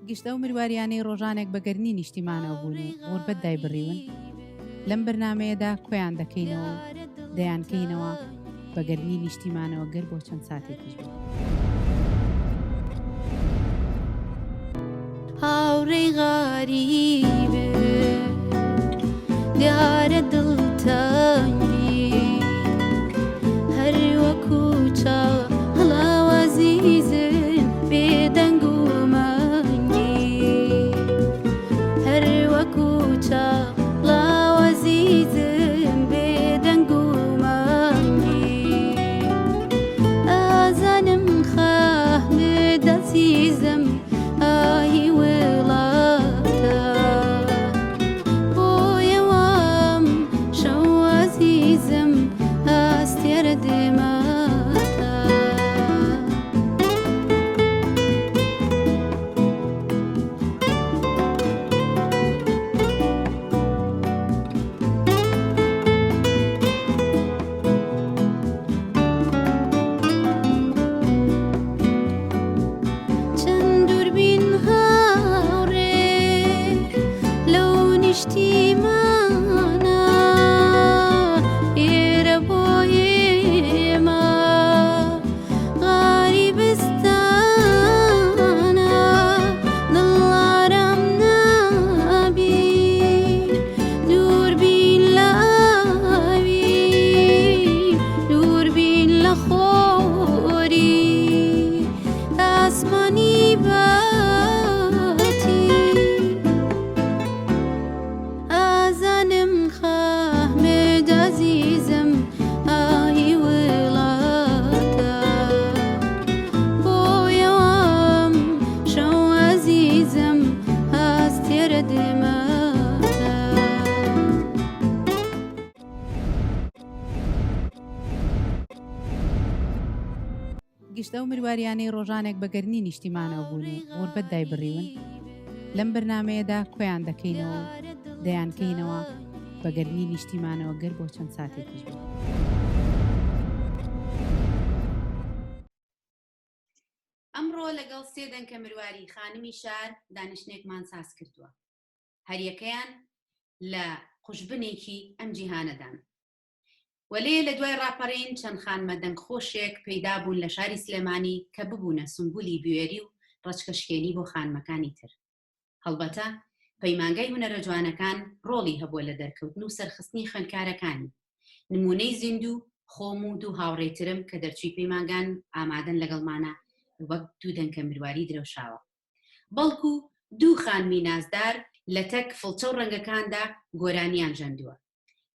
گشتە و مروواریانەی ڕۆژانێک بەگەرنی نیشتیمانەوە بوون و غوربەت دایبڕیون لەم بەرنمەیەدا کۆیان دەکەینەوە و دەیانکەینەوە بەگەرنی نیشتیمانەوە گەر بۆ چەند ساتێکیش بێت. هاوڕێی غاریبێ دیارە دڵتەنگی هەر وەکو چاو هەڵاو عەزیزن بێدەنگ و مەنگی هەر وەکو چاو هەڵاو عەزیزن بێدەنگ و مەنگی ئازانم خەحمد عەزیزم ئاهی وڵاتە بۆیەوەم شەو عەزیزم ئاستێرە دێماتە چەند دووربین هاوڕێ لەو نیشتیمانە ئێرە بۆ ئێمە غاریبستانە دڵ ئارام نابی دووربین لە ئاوی دووربین لە خۆری ئاسمانی باتی ئازانم خەحمد عەزیزم ئاهی وڵاتە بۆیەوەم شەو عەزیزم ئاستێرە دێماتە گشتە و مروواریانەی ڕۆژانێک بەگەرنی نیشتیمانەوە بوون و غوربەت دایبڕیون لەم بەرنمەیەدا کۆیان دەکەینەوە و دەیانکەینەوە بەگەرنی نیشتیمانەوە گەر بۆ چەند ساتێکیش بێت. ئەمڕۆ لەگەڵ سێ دەنکە مرواری خانمی شار دانیشتنێکمان ساز کردووە. هەریەکەیان لە خوشبنێکی ئەم جیهانەدان. وەلێ لە دوای ڕاپەڕین چەند خانمە دەنگخۆشێک پەیدا بوون لە شاری سلێمانی کە ببوونە سمبولی بوێری و ڕەچکەشکێنی بۆ خانمەکانی تر. هەڵبەتە پەیمانگای هونەرە جوانەکان ڕۆڵی هەبووە لە دەرکەوتن و سەرخستنی خوێندکارەکانی. نمونەی زیندوو خۆم و دوو هاوڕێترم کە دەرچووی پەیمانگان ئامادەن لەگەڵمانە وەک دوو دەنکە مرواری درەوشاوە. بەڵکو دوو خانمی نازدار لە تەک فڵچە و ڕەنگەکاندا گۆرانیان ژەندووە.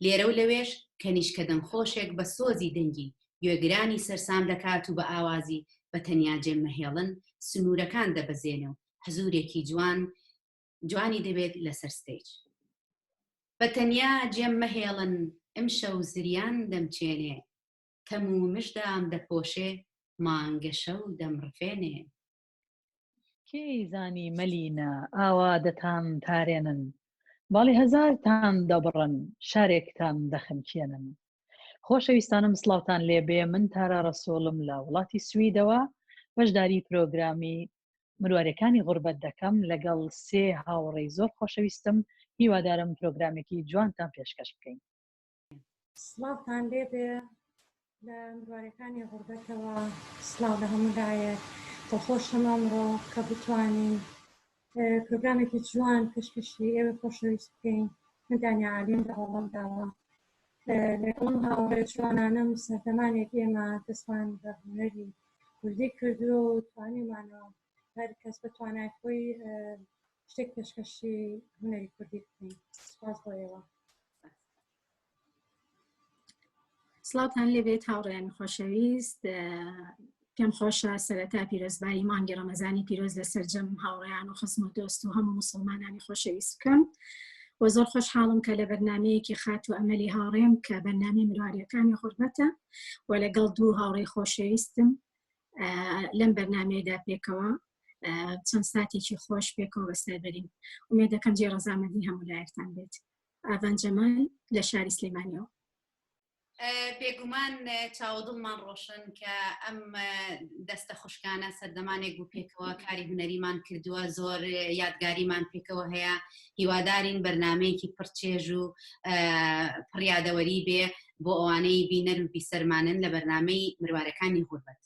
لێرە و لەوێش کەنیشکە دەنگخۆشێک بە سۆزی دەنگی گوێگرانی سەرسام دەکات و بە ئاوازی بە تەنیا جێمەهێڵن سنوورەکان دەبەزێنە و حەزورێکی جوانی دەبێت لەسەر ستەیج. بە تەنیا جێمەهێڵن ئەم شەو زریان دەمچێنێ کەم و مژدام دەپۆشێ مانگە شەو دەمڕفێنێ. کێی زانی مەلینە ئاوا دەتان تارێنن باڵی هەزارتان دەبڕن شارێکتان دەخەمکێنن. خۆشەویستانم سڵاوتان لێبێ، من تارا ڕەسوڵم لە وڵاتی سویدەوە بەشداری پرۆگرامی مروارەکانی غوربەت دەکەم لەگەڵ سێ هاوڕێی زۆر خۆشەویستم. هیوادارم پرۆگرامێکی جوانتان پێشکەش بکەین. سڵاوتان لێبێ لە مروارەکانی غوربەتەوە، سڵاو لە هەموو لایەک. دڵخۆشم ئەمڕۆ کە بتوانین پرۆگرامێکی جوان پێشکەشی ئێوە خۆشەویست بکەین. من دانیا عالیم لە هەوڵەم داوە لەگەڵ هاوڕێ جوانانم سەردەمانێک ئێمە دەستمان بە هونەری کوردی کردووە و توانیمانەوە هەر کەس بتوانای خۆی شتێک پێشکەشی هونەری کوردی بکەین. سپاس بۆ ئێوە. سڵاوتان لێبێت هاوڕێیان خۆشەویست. پێم خۆشە سەرەتا پیرۆزبایی مانگی ڕەمەزانی پیرۆز لە سەرجەم هاوڕێیان و خزم و دۆست و هەموو موسڵمانانی خۆشەویست بکەم و زۆر خۆشحاڵم کە لە بەرنامەیەکی خات و ئەمەلی هاوڕێم کە بەرنامەی مروارەکانی غوربەتە و لەگەڵ دوو هاوڕێی خۆشەویستم لەم بەرنامەیەدا پێکەوە چەند ساتێکی خۆش پێکەوە بەسەر بەرین. ئومێدەکەم جێ ڕەزامەندی هەموو لایەکتان بێت. ئاڤان جەمال لە شاری سلێمانیەوە. بێگومان چاودڵمان ڕۆشن کە ئەم دەستە خوشکانە سەردەمانێک بوو پێکەوە کاری هونەریمان کردووە زۆر یادگاریمان پێکەوە هەیە هیوادارین بەرنامەیەکی پڕچێژ و پڕیادەوەری بێ بۆ ئەوانەی بینەر و بیسەرمانن لە بەرنامەی مروارەکانی غوربەت.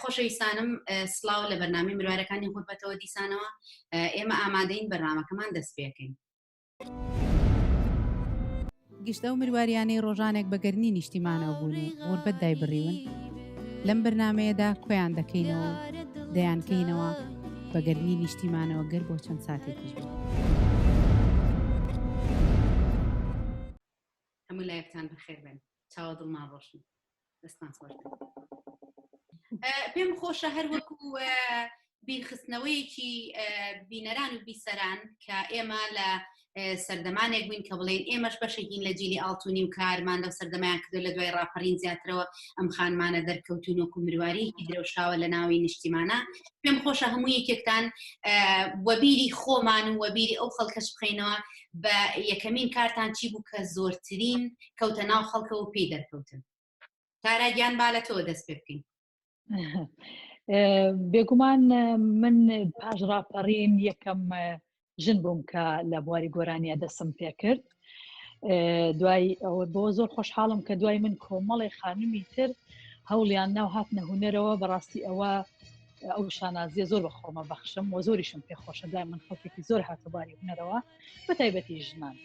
خۆشەویستانم سڵاو لە بەرنامەی مروارەکانی غوربەتەوە دیسانەوە ئێمە ئامادەین بەرنامەکەمان دەست پێ بکەین. گشتە و مرواریانەی ڕۆژانێک بەگەرنی نیشتیمانەوە بوون و غوربەت دایبڕیون لەم بەرنمەیەدا کۆیان دەکەینەوە دەیانکەینەوە بەگەرنی نیشتیمانەوە گەر بۆ چەند ساتێکیش بێت. هەموو لایەکتان بەخێر بن چاوە دڵمان ڕۆشن دەستان سپارتن. پێم خۆشە هەر وەکو بیرخستنەوەیەکی بینەران و بیسەران کە ئێمە لە سەردەمانێک بووین کە بڵێن ئێمەش بەشێکین لە جیلی ئاڵتونی و کارمان لەو سەردەمایان کردو لە دوای ڕاپەڕین زیاترەوە ئەم خانمانە دەرکەوتون وەکو مروارەیەکی درێژخاوە لە ناوی نیشتیمانە. پێم خۆشە هەموو یەکێکتان وەبیری خۆمان و وەبیری ئەو خەڵکەش بخەینەوە بە یەکەمین کارتان چی بوو کە زۆرترین کەوتە ناو خەڵکەوە و پێی دەرکەوتن. تارا گیان با لە تۆ دەست پێ بکەین. بێگومان من پاش ڕاپەڕین یەکەم ژن بووم کە لە بواری گۆرانیە دەستم پێ کرد. دوای ئەوە بۆ زۆر خۆشحاڵم کە دوای من کۆمەڵی خانومی تر هەوڵیان ناو هاتنە هونەرەوە بەڕاستی ئەوە ئەو شانازیە زۆر بە خۆمە بەخشم و زۆریشم پێخۆشە دوای من خەڵکێکی زۆر هاتە بواری هونەرەوە بە تایبەتی ژنان.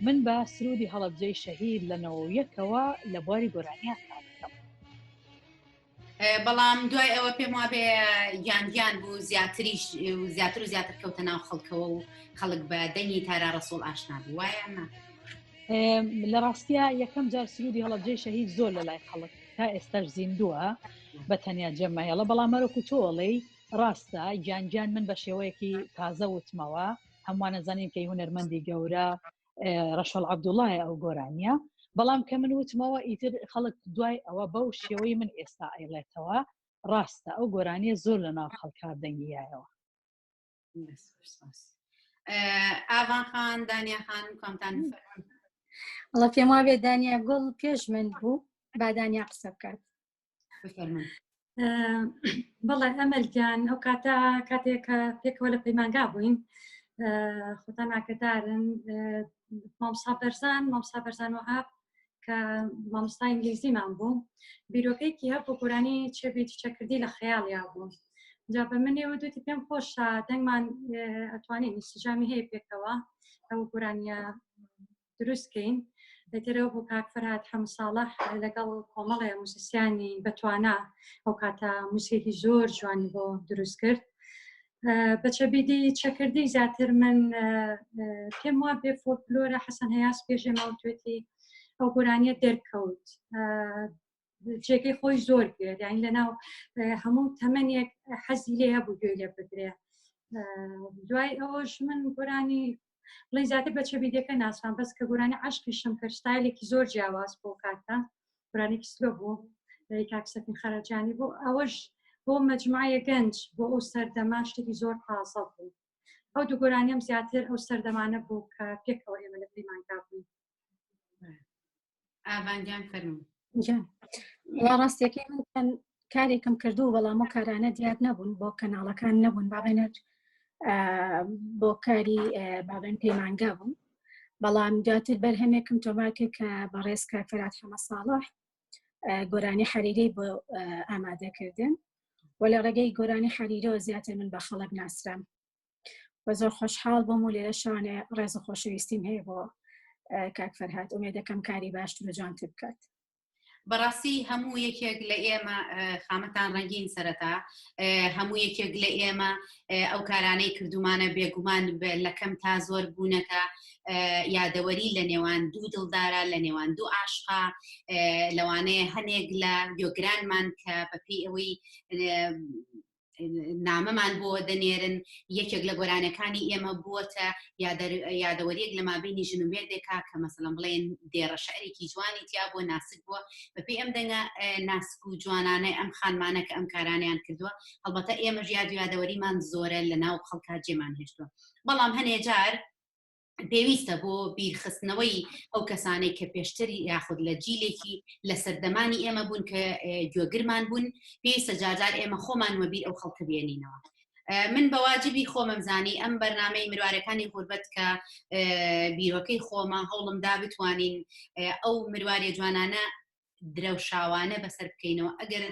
من بە سرودی هەڵەبجەی شەهید لە 91ەوە لە بواری گۆرانیە کار دەکەم. بەڵام دوای ئەوە پێم وا بێ گیان بوو زیاتر و زیاتر کەوتە ناو خەڵکەوە و خەڵک بە دەنگی تارا ڕەسوڵ ئاشنا بوو وایە نا؟ لە ڕاستیە یەکەم جار سرودی هەڵەبجەی شەهید زۆر لە لای خەڵک تا ئێستاش زیندووە بە تەنیا جەمایەڵە بەڵام هەرۆکو تۆڵی ڕاستە گیان من بە شێوەیەکی تازە وتمەوە هەمووان نەزانین کەی هونەرمەندی گەورە ڕەشەڵ عەبدوڵڵایە ئەو گۆرانیە بەڵام کە من وتمەوە ئیتر خەڵک دوای ئەوە بەو شێوەی من ئێستا ئەیڵێتەوە ڕاستە ئەو گۆرانیە زۆر لە ناو خەڵکار دەنگیایەوە. ئاوان خان دانیا خانم کۆمتان وڵا پێم وا بێ دانیا گوڵ پێش من بوو با دانیا قسە بکات. بەڵێ ئەمەلگیان ئەو کاتێکە پێکەوە لە پەیمانگا بووین خۆتان ئاگدارن مامۆستا بەرزان وهاب کە مامۆستای ئینگلیزیمان بوو بیرۆکەیەکی هەبوو گۆرانی چێکردی لە خەیاڵیا بوو. جا بە منێوە دوتی پێم خۆشە دەنگمان ئەتوانین ئیسیجامی هەیە پێکەوە ئەو گۆرانیە دروستکەین. لەتێرەوە بۆ کاک فەرهاد حەمساڵح لەگەڵ کۆمەڵێ موسیسیانی بەتوانە ئەو کاتە موسیقی زۆر جوانی بۆ دروست کرد. بە چەبیدی چەکردی زیاتر من پێم وا بێ فۆلکلۆرە حەسەن هەیاس پێشێمە و توێتی ئەو گۆرانیە دەرکەوت جێگەی خۆی زۆر گرێت یانی لەناو هەموو تەمەنێک حەزی لێ هەبوو گوێ لێ بگرێ. دوای ئەوەش من گۆرانی بڵێ زیاتر بە چەبیدەکە ناسان بەس کە گۆرانی عەشقیشم کرد ستایلێکی زۆر جیاواز بۆ کاتە گۆرانێکی سلۆ بوو کاک سەفین خەرەجانی بوو ئەوەش بۆ مەجموعەیە گەنج بۆ ئەو سەردەما شتێکی زۆر تازە بوو. ئەو دوو گۆرانیم زیاتر ئەو سەردەمانە بوو کە پێکەوە ئێمە لە پەیمانگا بووین. ئاوانگیان فەرموو. ڕاستیەکەی من کارێکم کردو بەڵام ئەو کارانە دیار نەبوون بۆ کەناڵەکان نەبوون بابێنێت بۆ کاری بابێن پەیمانگا بوون بەڵام دواتر بەرهەمێکم تۆماکە کە بەڕێز کاک فەرهاد حەمەساڵح گۆرانی حەریرەی بۆ ئامادەکردن و لە ڕێگەی گۆرانی حەریرەوە زیاتر من بە خەڵک ناسرام و زۆر خۆشحاڵ بووم و لێرە شانێ ڕێز و خۆشەویستیم هەیە بۆ کاک فەرهاد ئومێدەکەم کاری باشتر و جوانتر بکات. بەڕاستی هەموو یەکێک لە ئێمە خامەتان ڕەنگین سەرەتا هەموو یەکێک لە ئێمە ئەو کارانەی کردومانە بێگومان لەکەم تا زۆر بوونەکە یادەوەری لە نێوان دوو دڵدارە لە نێوان دوو عاشقا لەوانەیە هەنێک لە گۆگرانمان کە بەپێی ئەوەی نامەمان بۆ دەنێرن یەکێک لە گۆرانەکانی ئێمە بووەتە یادەوەریەک لە مابینی ژن و مێردێکا کە مەسەڵەن بڵێن دێڕە شەعرێکی جوانی تیا بۆ ناسک بووە بەپێی ئەم دەنگە ناسک و جوانانەی ئەم خانمانە کە ئەم کارانیان کردووە هەڵبەتە ئێمەش یادەوەریمان زۆرە لە ناو خەڵکا جێمان هێشتووە. بەڵام هەنێ جار پێویستە بۆ بیرخستنەوەی ئەو کەسانەی کە پێشتری یاخود لە جیلێکی لە سەردەمانی ئێمە بوون کە گوێگرمان بوون پێویستە جارجار ئێمە خۆمان وەبیر ئەو خەڵکە بێنینەوە. من بەواجبی خۆمەمزانی ئەم بەرنامەی مروارەکانی غوربەت کە بیرۆکەی خۆمە هەوڵمدا بتوانین ئەو مروارێ جوانانە درەوشاوانە بەسەر بکەینەوە ئەگەر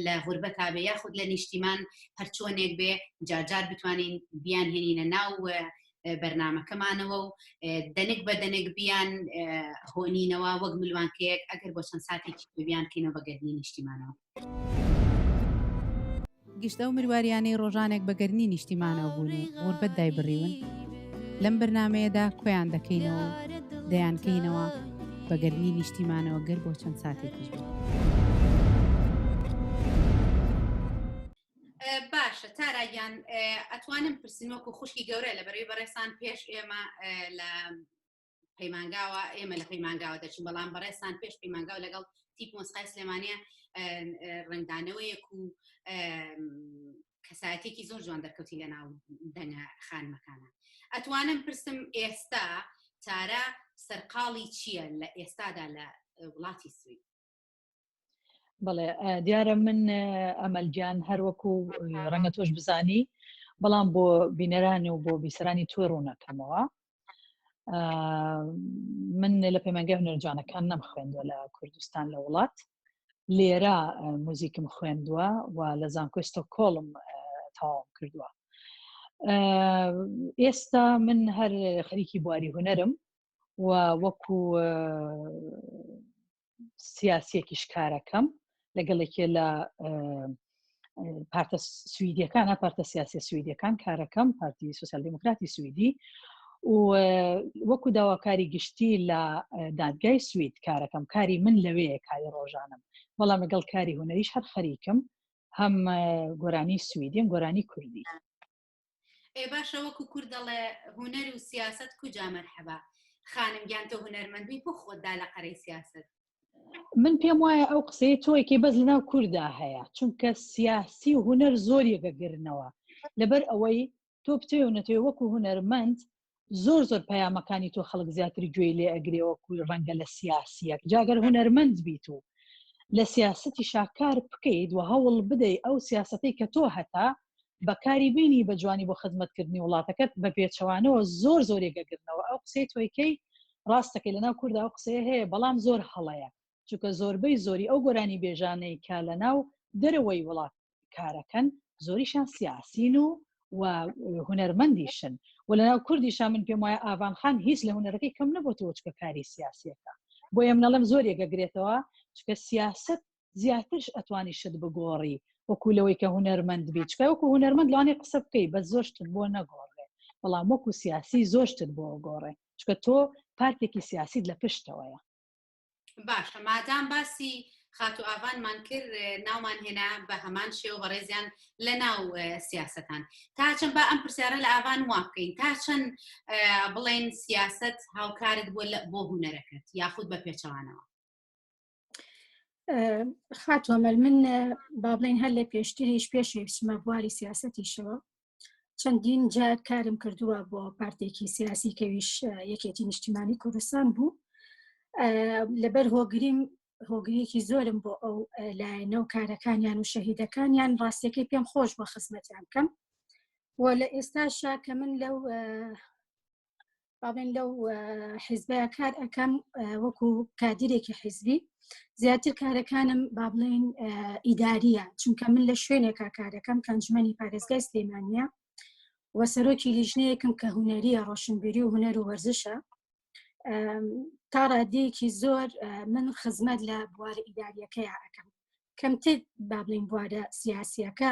لە غوربەت هابێ یاخود لە نیشتیمان هەرچۆنێک بێ جارجار بتوانین بیان هێنینە ناو بەرنامەکەمانەوە و دەنک بە دەنک بیان هۆنینەوە وەک ملوانکەیەک ئەگەر بۆ چەند ساتێکی بیان کەینەوە بەگەردنی نیشتیمانەوە. گشتە و مروواریانەی ڕۆژانێک بەگەرنی نیشتیمانەوە بوون و غوربەت دایبڕیون لەم بەرنامەیەدا کۆیان دەکەینەوە دەیانکەینەوە بەگەرنی نیشتیمانەوە گەر بۆ چەند ساتێکیش بێت. باشە تاراگیان ئەتوانم پرسیمەوەکو خوشکی گەورە لە بەرەوەی بەڕێسان پێش ئێمە لە پەیمانگاوە ئێمە لە پەیمانگاوە دەچین بەڵام بەڕێسان پێش پەیمانگاو لەگەڵ تیپ مۆسقای سلێمانیە ڕنگدانەوەیەک و کەسایەتێکی زۆر جوان دەرکەوتی لە ناو دەنگە خانمەکانە. ئەتوانم پرسم ئێستا تارە سەرقاڵی چییە لە ئێستادا لە وڵاتی سوید؟ بەڵێ دیارە من ئەمەلگیان هەروەکو ڕەنگە تۆش بزانی بەڵام بۆ بینەرانی و بۆ بیسەرانی توێ ڕوونەکەمەوە من لە پەیمانگای هونەرجوانەکان نەم خوێندووە لە کوردستان لە وڵات لێرە موزیکم خوێندووە و لە زانکۆی ستۆکۆڵم تەواو کردووە. ئێستا من هەر خەریکی بواری هونەرم و وەکو سیاسیەکیش کارەکەم لەگەڵێکی لە پارتە سویدیەکان پارتە سیاسی سویدیەکان کارەکەم پارتی سوسیال دموکراتی سویدی و وەکو داواکاری گشتی لە دادگای سوید کارەکەم کاری من لەوەیە کاری ڕۆژانم بەڵام لەگەڵ کاری هونەریش هەر خەریکم هەم گۆرانی سویدیم گۆرانی کوردی. باشە وەکو کورد دەڵێ هونەر و سیاست کوجا مەرحەبا خانم گیان تۆ هونەرمەندی بۆ خۆتدا لە قەرەی سیاست؟ من پێم وایە ئەو قسەی تۆیەکی بەس لەناو کووردا هەیە چونکە سیاسی و هونەر زۆر یەکەگرنەوە لەبەر ئەوەی تۆ بتوێ نەتوێ وەکو هونەرمەند زۆر پەیامەکانی تۆ خەڵک زیاتر گوێی لێ ئەگرێوەکو ڕەنگە لە سیاسیەک جاگەر هونەرمەند بیت و لە سیاسەتی شاکار بکەیت و هەوڵ بدەیت ئەو سیاسەتەی کە تۆ هەتا بەکاری بینی بە جوانی بۆ خزمەتکردنی وڵاتەکەت بە پێچەوانەوە زۆر یەکەگرنەوە ئەو قسەی تۆیکەی ڕاستەکەی لەناو کووردا ئەو قسەیە هەیە بەڵام زۆر هەڵەیە چونکە زۆربەی زۆری ئەو گۆرانی بێژانەی کا لە ناو دەرەوەی وڵات کارەکەن زۆریشان سیاسین و هونەرمەندیشن و لەناو کوردیشان من پێم وایە ئاڤانخان هیچ لە هونەرەکەی کەم نەبووەوە چکە کاری سیاسیەکە بۆیە منەڵەم زۆر یەکەگرێتەوە چکە سیاست زیاترش ئەتوانی شت بگۆڕی وەکو لەوەی کە هونەرمەند بیت چکە وەکو هونەرمەند لەوانەیە قسە بکەی بە زۆر شتت بۆ نەگۆڕێ بەڵام وەکو سیاسی زۆر شتت بۆ گۆڕێ چکە تۆ پارتێکی سیاسیت لە پشتەوەیە. باشە مادام باسی خات و ئاوانمان کرد ناومان هێنا بە هەمان شێوە بەڕێزیان لە ناو سیاستان تا چەند بە ئەم پرسیارە لە ئاوان وا بکەین تا چەند بڵێن سیاست هاوکارت بۆ هونەرەکەت یاخود بە پێچەوانەوە؟ خاتوەمەل من با بڵێن هەر لە پێشتریش پێشێ بچمە بواری سیاسەتیشەوە چەندین جار کارم کردووە بۆ پارتێکی سیاسی کەویش یەکێتی نیشتیمانی کوردستان بوو لەبەر هۆگریەکی زۆرم بۆ ئەو لایەنە و کارەکانیان و شەهیدەکانیان ڕاستیەکەی پێم خۆش بۆ خزمەتیان بکەم و لە ئێستاشا کە من لەو حیزبەیە کار ئەەکەم وەکو کادیرێکی حیزبی زیاتر کارەکانم با بڵێن ئیداریە چونکە من لە شوێنێکا کارەکەم کەنجمەنی پارێزگای سلێمانیە و سەرۆکی لیژنەیەکم کە هونەریە ڕۆشنبیری و هونەر و وەرزشە تا ڕادەیەکی زۆر من خزمەت لە بوارە ئیداریەکەی ئەەکەم کەمتر با بڵێن بوارە سیاسیەکە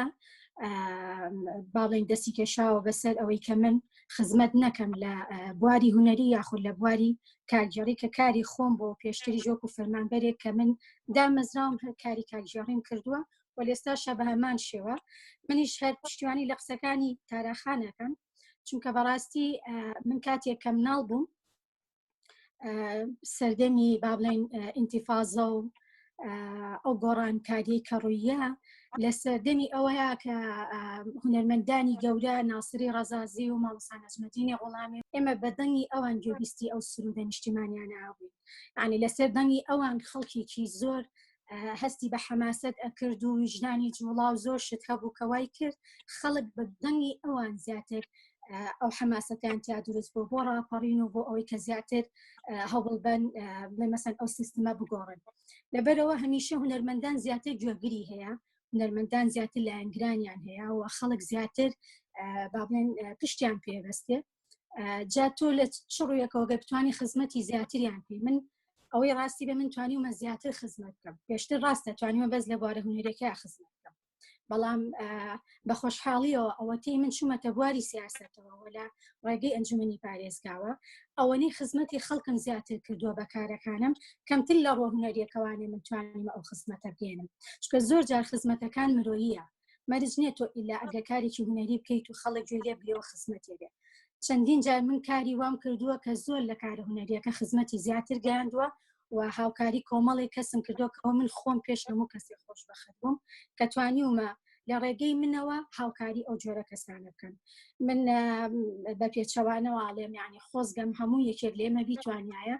با بڵێن دەستی کێشاوە بەسەر ئەوەی کە من خزمەت نەکەم لە بواری هونەری یاخود لە بواری کارگێڕی کە کاری خۆم بۆ پێشتری ژۆک و فەرمانبەرێک کە من دامەزراوم کاری کارگێڕیم کردووە و لێستاشە بە هەمان شێوە منیش هەر پشتیوانی لە قسەکانی تاراخانەکەم چونکە بەڕاستی من کاتێک کە مناڵ بووم سەردەمی با بڵێن ئینتیفازە و ئەو گۆڕانکاریی کە ڕوویە لە سەردەمی ئەوەیە کە هونەرمەندانی گەورە ناسری ڕەزازی و مامۆستا نەجمەدینی غوڵامی ئێمە بەدەنگی ئەوان گوێبیستی ئەو سرودە نیشتیمانیان ناوین یعنی لەسەر دەنگی ئەوان خەڵکێکی زۆر هەستی بە حەماست ئەکرد و وجدانی جوڵاو زۆر شت هەبوو کەوای کرد خەڵک بە دەنگی ئەوان زیاتر ئەو حەماسەتیان تیا دروست بۆ بۆ ڕاپەڕین و بۆ ئەوەی کە زیاتر هەوڵبەن بڵێ مەسەن ئەو سیستمە بگۆڕن لەبەرەوە هەمیشە هونەرمەندان زیاتر گوێگری هەیە هونەرمەندان زیاتر لایەنگرانیان هەیە و خەڵک زیاتر با بڵێن پشتیان پێوەستێ جا تۆ لە چڕویەکەوە گە بتوانی خزمەتی زیاتریان پێ من ئەوەی ڕاستی بە من توانیمە زیاتر خزمەت بکەم پێشتر ڕاستە توانیمە بەس لە بوارە هونەرەکەی خزمەت بکەم بەڵام بە خۆشحاڵیەوە ئەوەتەی من چوومەتە بواری سیاسەتەوە لە ڕێگەی ئەنجومەنی پارێزگاوە ئەوەنەی خزمەتی خەڵکم زیاتر کردووە بە کارەکانم کەمتر لە ڕۆ هونەریەکەوانێ من توانیمە ئەو خزمەتە بگێنم چکە زۆر جار خزمەتەکان مرۆییە مەرج نییە تۆ ئیلا ئەگە کارێکی هونەری بکەیت و خەڵک گوێ لێ بگرێەوە خزمەتی بێ چەندین جار من کاری وام کردووە کە زۆر لە کارە هونەریەکە خزمەتی زیاتر گەیاندووە و هاوکاری کۆمەڵی کەسم کردووە کەەوە من خۆم پێش هەموو کەسی خۆش بەخەت بووم کە توانیومە لە ڕێگەی منەوە هاوکاری ئەو جۆرە کەسانە بکەن من بە پێچەوانەوە ئاڵێم یعنی خۆزگەم هەموو یەکێک لێمە بیتوانایە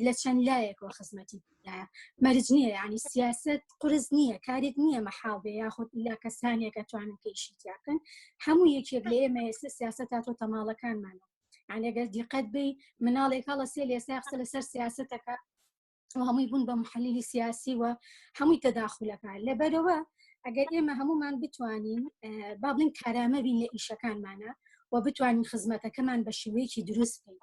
لە چەند لایەکەوە خزمەتی بدایە مەرج نییە یعنی سیاست قرس نییە کارێک نییە مەحاڵ بێ یاخود لا کەسانێکە توانن کەیشی تیاکەن هەموو یەکێک لە ئێمە ئێستا سیاست هاتۆ تەماڵەکانمانەوە یعنی ئەگەر دیقەت بێ مناڵێک هەڵە سێ لێسا قسە لەسەر سیاستەکە هەمووی بوون بە محلیلی سیاسی و هەمووی تەداخولەکان لەبەرەوە ئەگەر ئێمە هەمومان بتوانین با بڵین کارامە بین لە ئیشەکانمانە و بتوانین خزمەتەکەمان بە شێوەیەکی دروست بکەین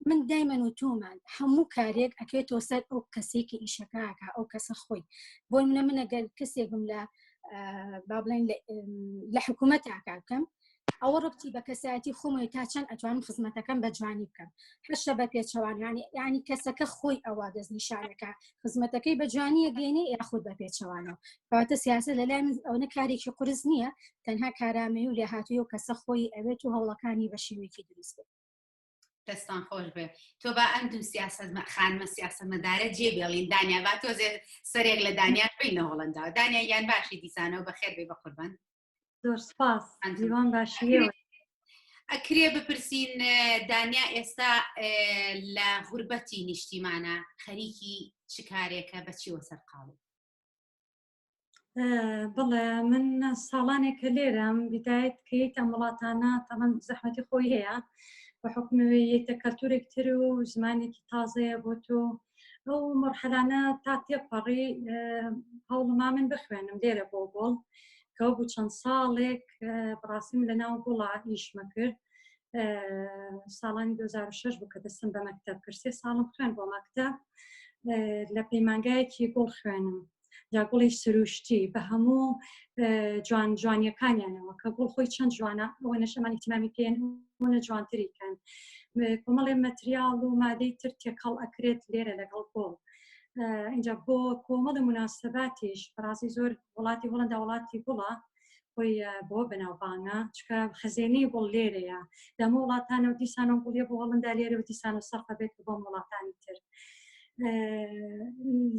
من دایمەن و تومان هەموو کارێک ئەکێتەوە سەر ئەو کەسێکی ئیشەکەکە ئەو کەسە خۆی بۆی منە من ئەگەر کەسێکم لە با بڵین لە حکوومەتاکە بکەم ئەوە ڕبتی بە کەسایەتی خۆمەوەی تا چەند ئەتوانم خزمەتەکەم بە جوانی بکەم هەشە بە پێچەوان یعنی کەسەکە خۆی ئەوە دەستنیشانەکە خزمەتەکەی بە جوانی ئەگەێنێ یاخود بە پێچەوانەوە کەواتە سیاسە لەلای من ئەوە کارێکی قرس نییە تەنها کارامەی و لێهاتووی و کەسە خۆی ئەوێت و هەوڵەکانی بە شێوەیەکی دروست بێت دەستان خۆش بێ تۆ بە ئەندوو سیاست خانمە سیاسەتمەدارە جێبێڵین دانیا با تۆزێ سەرێک لە دانیان بینە هۆڵندا دانیا یان باشی دیسانەوە بەخێر بێ بە قوربان زۆر سپاس دیوان باشیەوە ئەکرێ بپرسین دانیا ئێستا لە غوربەتی نیشتیمانە خەریکی چ کارێکە بەچیوە سەرقاڵی بڵێ من ساڵانێکە لێرەم بیدایەت کەیتە وڵاتانە تەمەن زەحمەتی خۆی هەیە بە حکومەوەی یەکتە کەلتورێک تر و زمانێکی تازەیە بۆ تۆ ئەو مەرحەلانە تا تێپەڕی هەوڵما من بخوێنم لێرە بۆ گۆڵ کەەوە بوو چەند ساڵێک بڕاستیم لە ناو گوڵا ئیشمە کرد ساڵانی 2006 بوو کە دەستم بە مەکتەب کرد 3 ساڵم خوێن بۆ مەکتەب لە پەیمانگایەکی گوڵ خوێنم یا گوڵی سروشتی بە هەموو جوانیەکانیانەوە کە گوڵ خۆی چەند جوانە ئەوە نەشەمان ئیتیمامی پێێن وە جوانتریکەن کۆمەڵێ مەتریال و مادەی تر تێکەڵ ئەکرێت لێرە لەگەڵ گوڵ اینجا بۆ کۆمەڵی مناسباتیش بەڕاستی زۆر وڵاتی هۆڵەندا وڵاتی گوڵە خۆی بۆ بەناوبانە چکە خەزێنەی گوڵ لێرەیە دەمە وڵاتانە و دیسانە گوڵیە بۆ هۆڵەندا لێرە و دیسانە سەرقە بێت بۆ وڵاتانی تر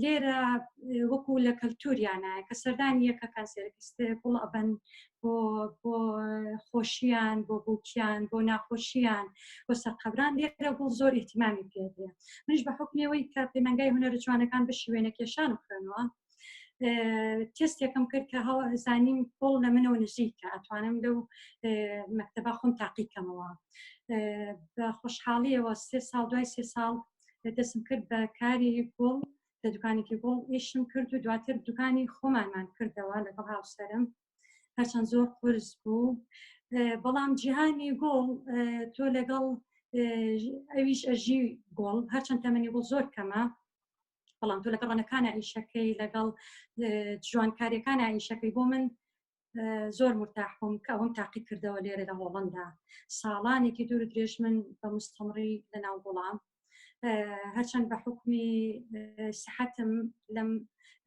لێرە وەکو لە کەلتوریانە کە سەردانی یەکەکان سێرەکەستێ گوڵ ئەبەن بۆ خۆشییان بۆ بووکیان بۆ ناخۆشییان بۆ سەرقەبران لێرە گوڵ زۆر ئیحتیمامی پێدێ منیش بە حکمیەوەی کە پەیمانگای هونەرە جوانەکان بە شێوێنە کێشانم خوێنەوە تستێکم کرد کە هەڵ زانیم گوڵ لە منەوە نزیکە ئەتوانم لەو مەکتەبە خۆم تاقیکەمەوە بە خۆشحاڵیەوە 3 ساڵ دوای 3 ساڵ دەستم کرد بە کاری گوڵ لە دوکانێکی گوڵ ئیشم کرد و دواتر دوکانی خۆمانمان کردەوە لەگەڵ هاوسەرم هەرچەند زۆر قورس بوو بەڵام جیهانی گوڵ تۆ لەگەڵ ئەویش ئەژی گوڵ هەرچەند تەمەنی گوڵ زۆر کەمە بەڵام تۆ لەگەڵ ڕەنەکانە ئیشەکەی لەگەڵ جوانکاریەکانە ئیشەکەی بۆ من زۆر مرتاح بووم کە ئەوم تاقی کردەوە لێرە لە هۆڵەندا ساڵانێکی دوور درێژ من بە مستەمڕی لە ناو گوڵام هەرچەند بە حکمی سەحەتم لەم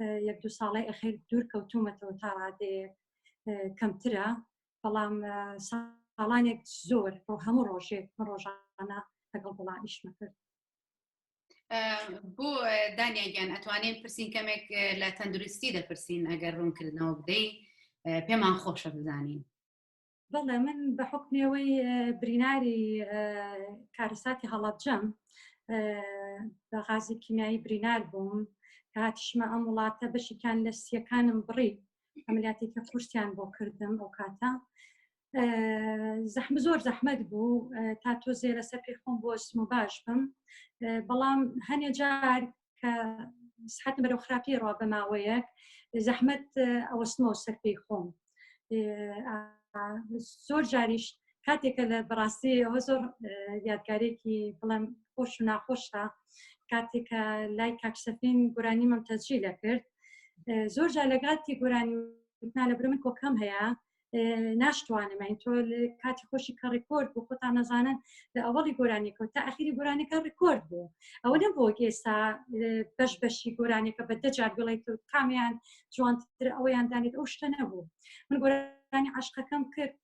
1-2 ساڵی ئەخیر دوور کەوتومەتەوە تا ڕادەیەک کەمترە بەڵام ساڵانێک زۆر بۆ هەموو ڕۆژێک ڕۆژانە لەگەڵ گوڵا ئیشمە کرد بۆ دانیاگیان ئەتوانین پرسین کەمێک لە تەندروستی دەپرسین ئەگەر ڕوونکردنەوە بدەین پێمان خۆشە بزانین. بەڵێ من بە حکمەوەی بریناری کارەساتی هەڵەبجەم بە غازی کیمیایی برینار بووم کە هاتیشمە ئەم وڵاتە بەشێکیان لە سیەکانم بڕی ئەمەلاتێکە قورسیان بۆ کردم ئەو کاتە زۆر زەحمەت بوو تا تۆ زێرە سەر پێ خۆم بۆ ئەستم و باش بم بەڵام هەنێ جار کە سحەتم بەرەو خراپی ڕوا بە ماوەیەک زەحمەت ئەوەستمەوە سەر پێی خۆم زۆر جاریش کاتێکە لە بەڕاستی ئەوە زۆر یادگارێکی بڵێم خۆش و ناخۆشە کاتێکە لای کاکسەفین گۆرانی مەم تەجی لە کرد زۆر جار لەگاتی گۆرانی لە برە من کۆکەم هەیە ناشتوانم این تۆ کاتی خۆشی کە ڕێکۆرد بوو خۆتان نەزانن لە ئەوڵی گۆرانێکەوە تا ئەخیری گۆرانەکە ڕێکۆرد بوو ئەوە نەبووە ئێستا بەش بەشی گۆرانێکە بە دەجار بڵێیت و کامیان جوانتر ئەوەیان دانێت ئەو شتە نەبوو من گۆرانی عاشقەکەم کرد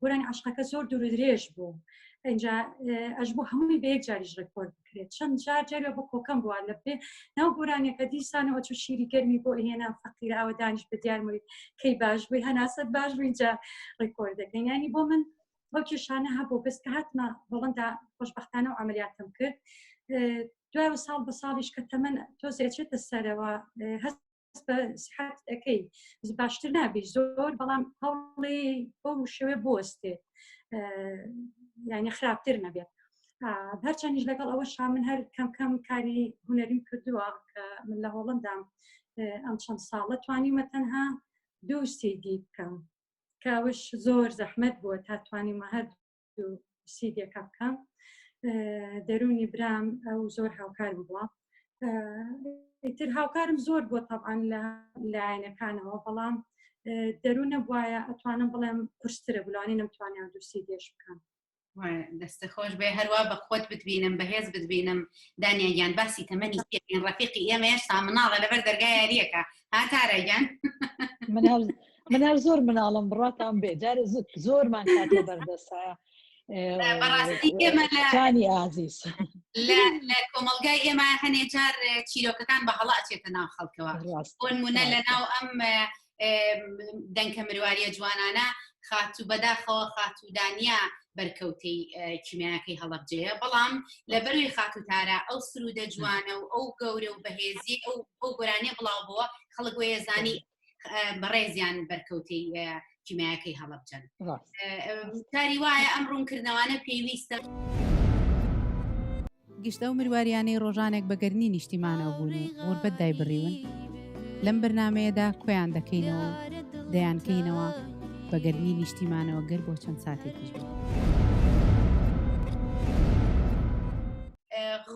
گۆرانی عاشقەکە زۆر دوور و درێژ بوو اینجا ئەش بوو هەمووی بە یەک جاریش ڕێکۆرد بکرێت چەند جارێ بۆ کۆکەم بووە لە بێ ناو گۆرانێکە دیسانەوە چوو شیری گەرمی بۆ هێنا فەقیرە ئەوە دانیش بە دیارمەوەی کەی باش بووی هەناسەت باش بوو اینجا ڕێکۆرد دەکەین ینی بۆ من بەو کێشانە هەبوو بەس کە هاتمە بەڵەندا خۆشبەختانە و ئەمەلیاتم کرد دوای ساڵ بە ساڵیش کە تەمەن تۆ زێچێتە سەرەوە هەست بە سحات ئەەکەی باشتر نابی زۆر بەڵام هەوڵی بۆ شێوێ بۆستێ یعنی خراپتر نەبێت هەرچەندیش لەگەڵ ئەوە من هەر کەم کاری هوەریم کردووە کە من لە هۆڵندام ئەم چەند ساڵە توانیمە تەنها 2 CD بکەم کەوەش زۆر زەحمەت بووە تا توانیمە هەر 2 CD بکەم دەرونی برام ئەو زۆر هاوکار بووە ئیتر هاوکارم زۆر بووە تەبعاً لە لایەنەکانەوە بەڵام دەروونە بواە ئەتوانم بڵێم قورسترە بلوانی نەمتوانیان 2 CDش بکەم دەستە خۆش بێ هەروە بە خۆت بتبینم بەهێز بتبینم دانیاگیان باسی تەمەنی پێین ڕەفیقی ئێمە هێشتا مناڵە لەبەر دەرگای یاریەکە هاتارەگیان من هەر زۆر مناڵم بڕاتان بێ جارێ زۆرمان کاتێ بەردەسە بەڕاستی ئێمە لەانی ئازیز لە کۆمەلگای ئێمە هەنێ جار چیرۆکەکان بە هەڵا ئەچێتە ناو خەڵکەوە بۆن مونە لە ناو ئەم دەنکە مرواریە جوانانە خاتوو بەداخەوە خاتوو دانیا بەرکەوتەی کیمیاکەی هەڵەبجەیە بەڵام لە بەروی خاتوتارە ئەو سرودە جوانە و ئەو گەورە و بەهێزی ئەو گۆرانیە بڵاو بووە خەڵک وەیە زانی بەڕێزیان بەرکەوتەی کیمیاکەی هەڵەبجەن تاری وایە ئەم ڕوونکردنەوانە پێویستە گشتە و مرواریانەی ڕۆژانێک بەگەرنی نیشتیمانەوە بوون و غوربەت دای بڕیون لەم بەرنامەیەدا کۆیان دەکەینەوە دەیانکەینەوە بەگەرنی نیشتیمانەوە گەر بۆ چەند ساتێکیش بێت.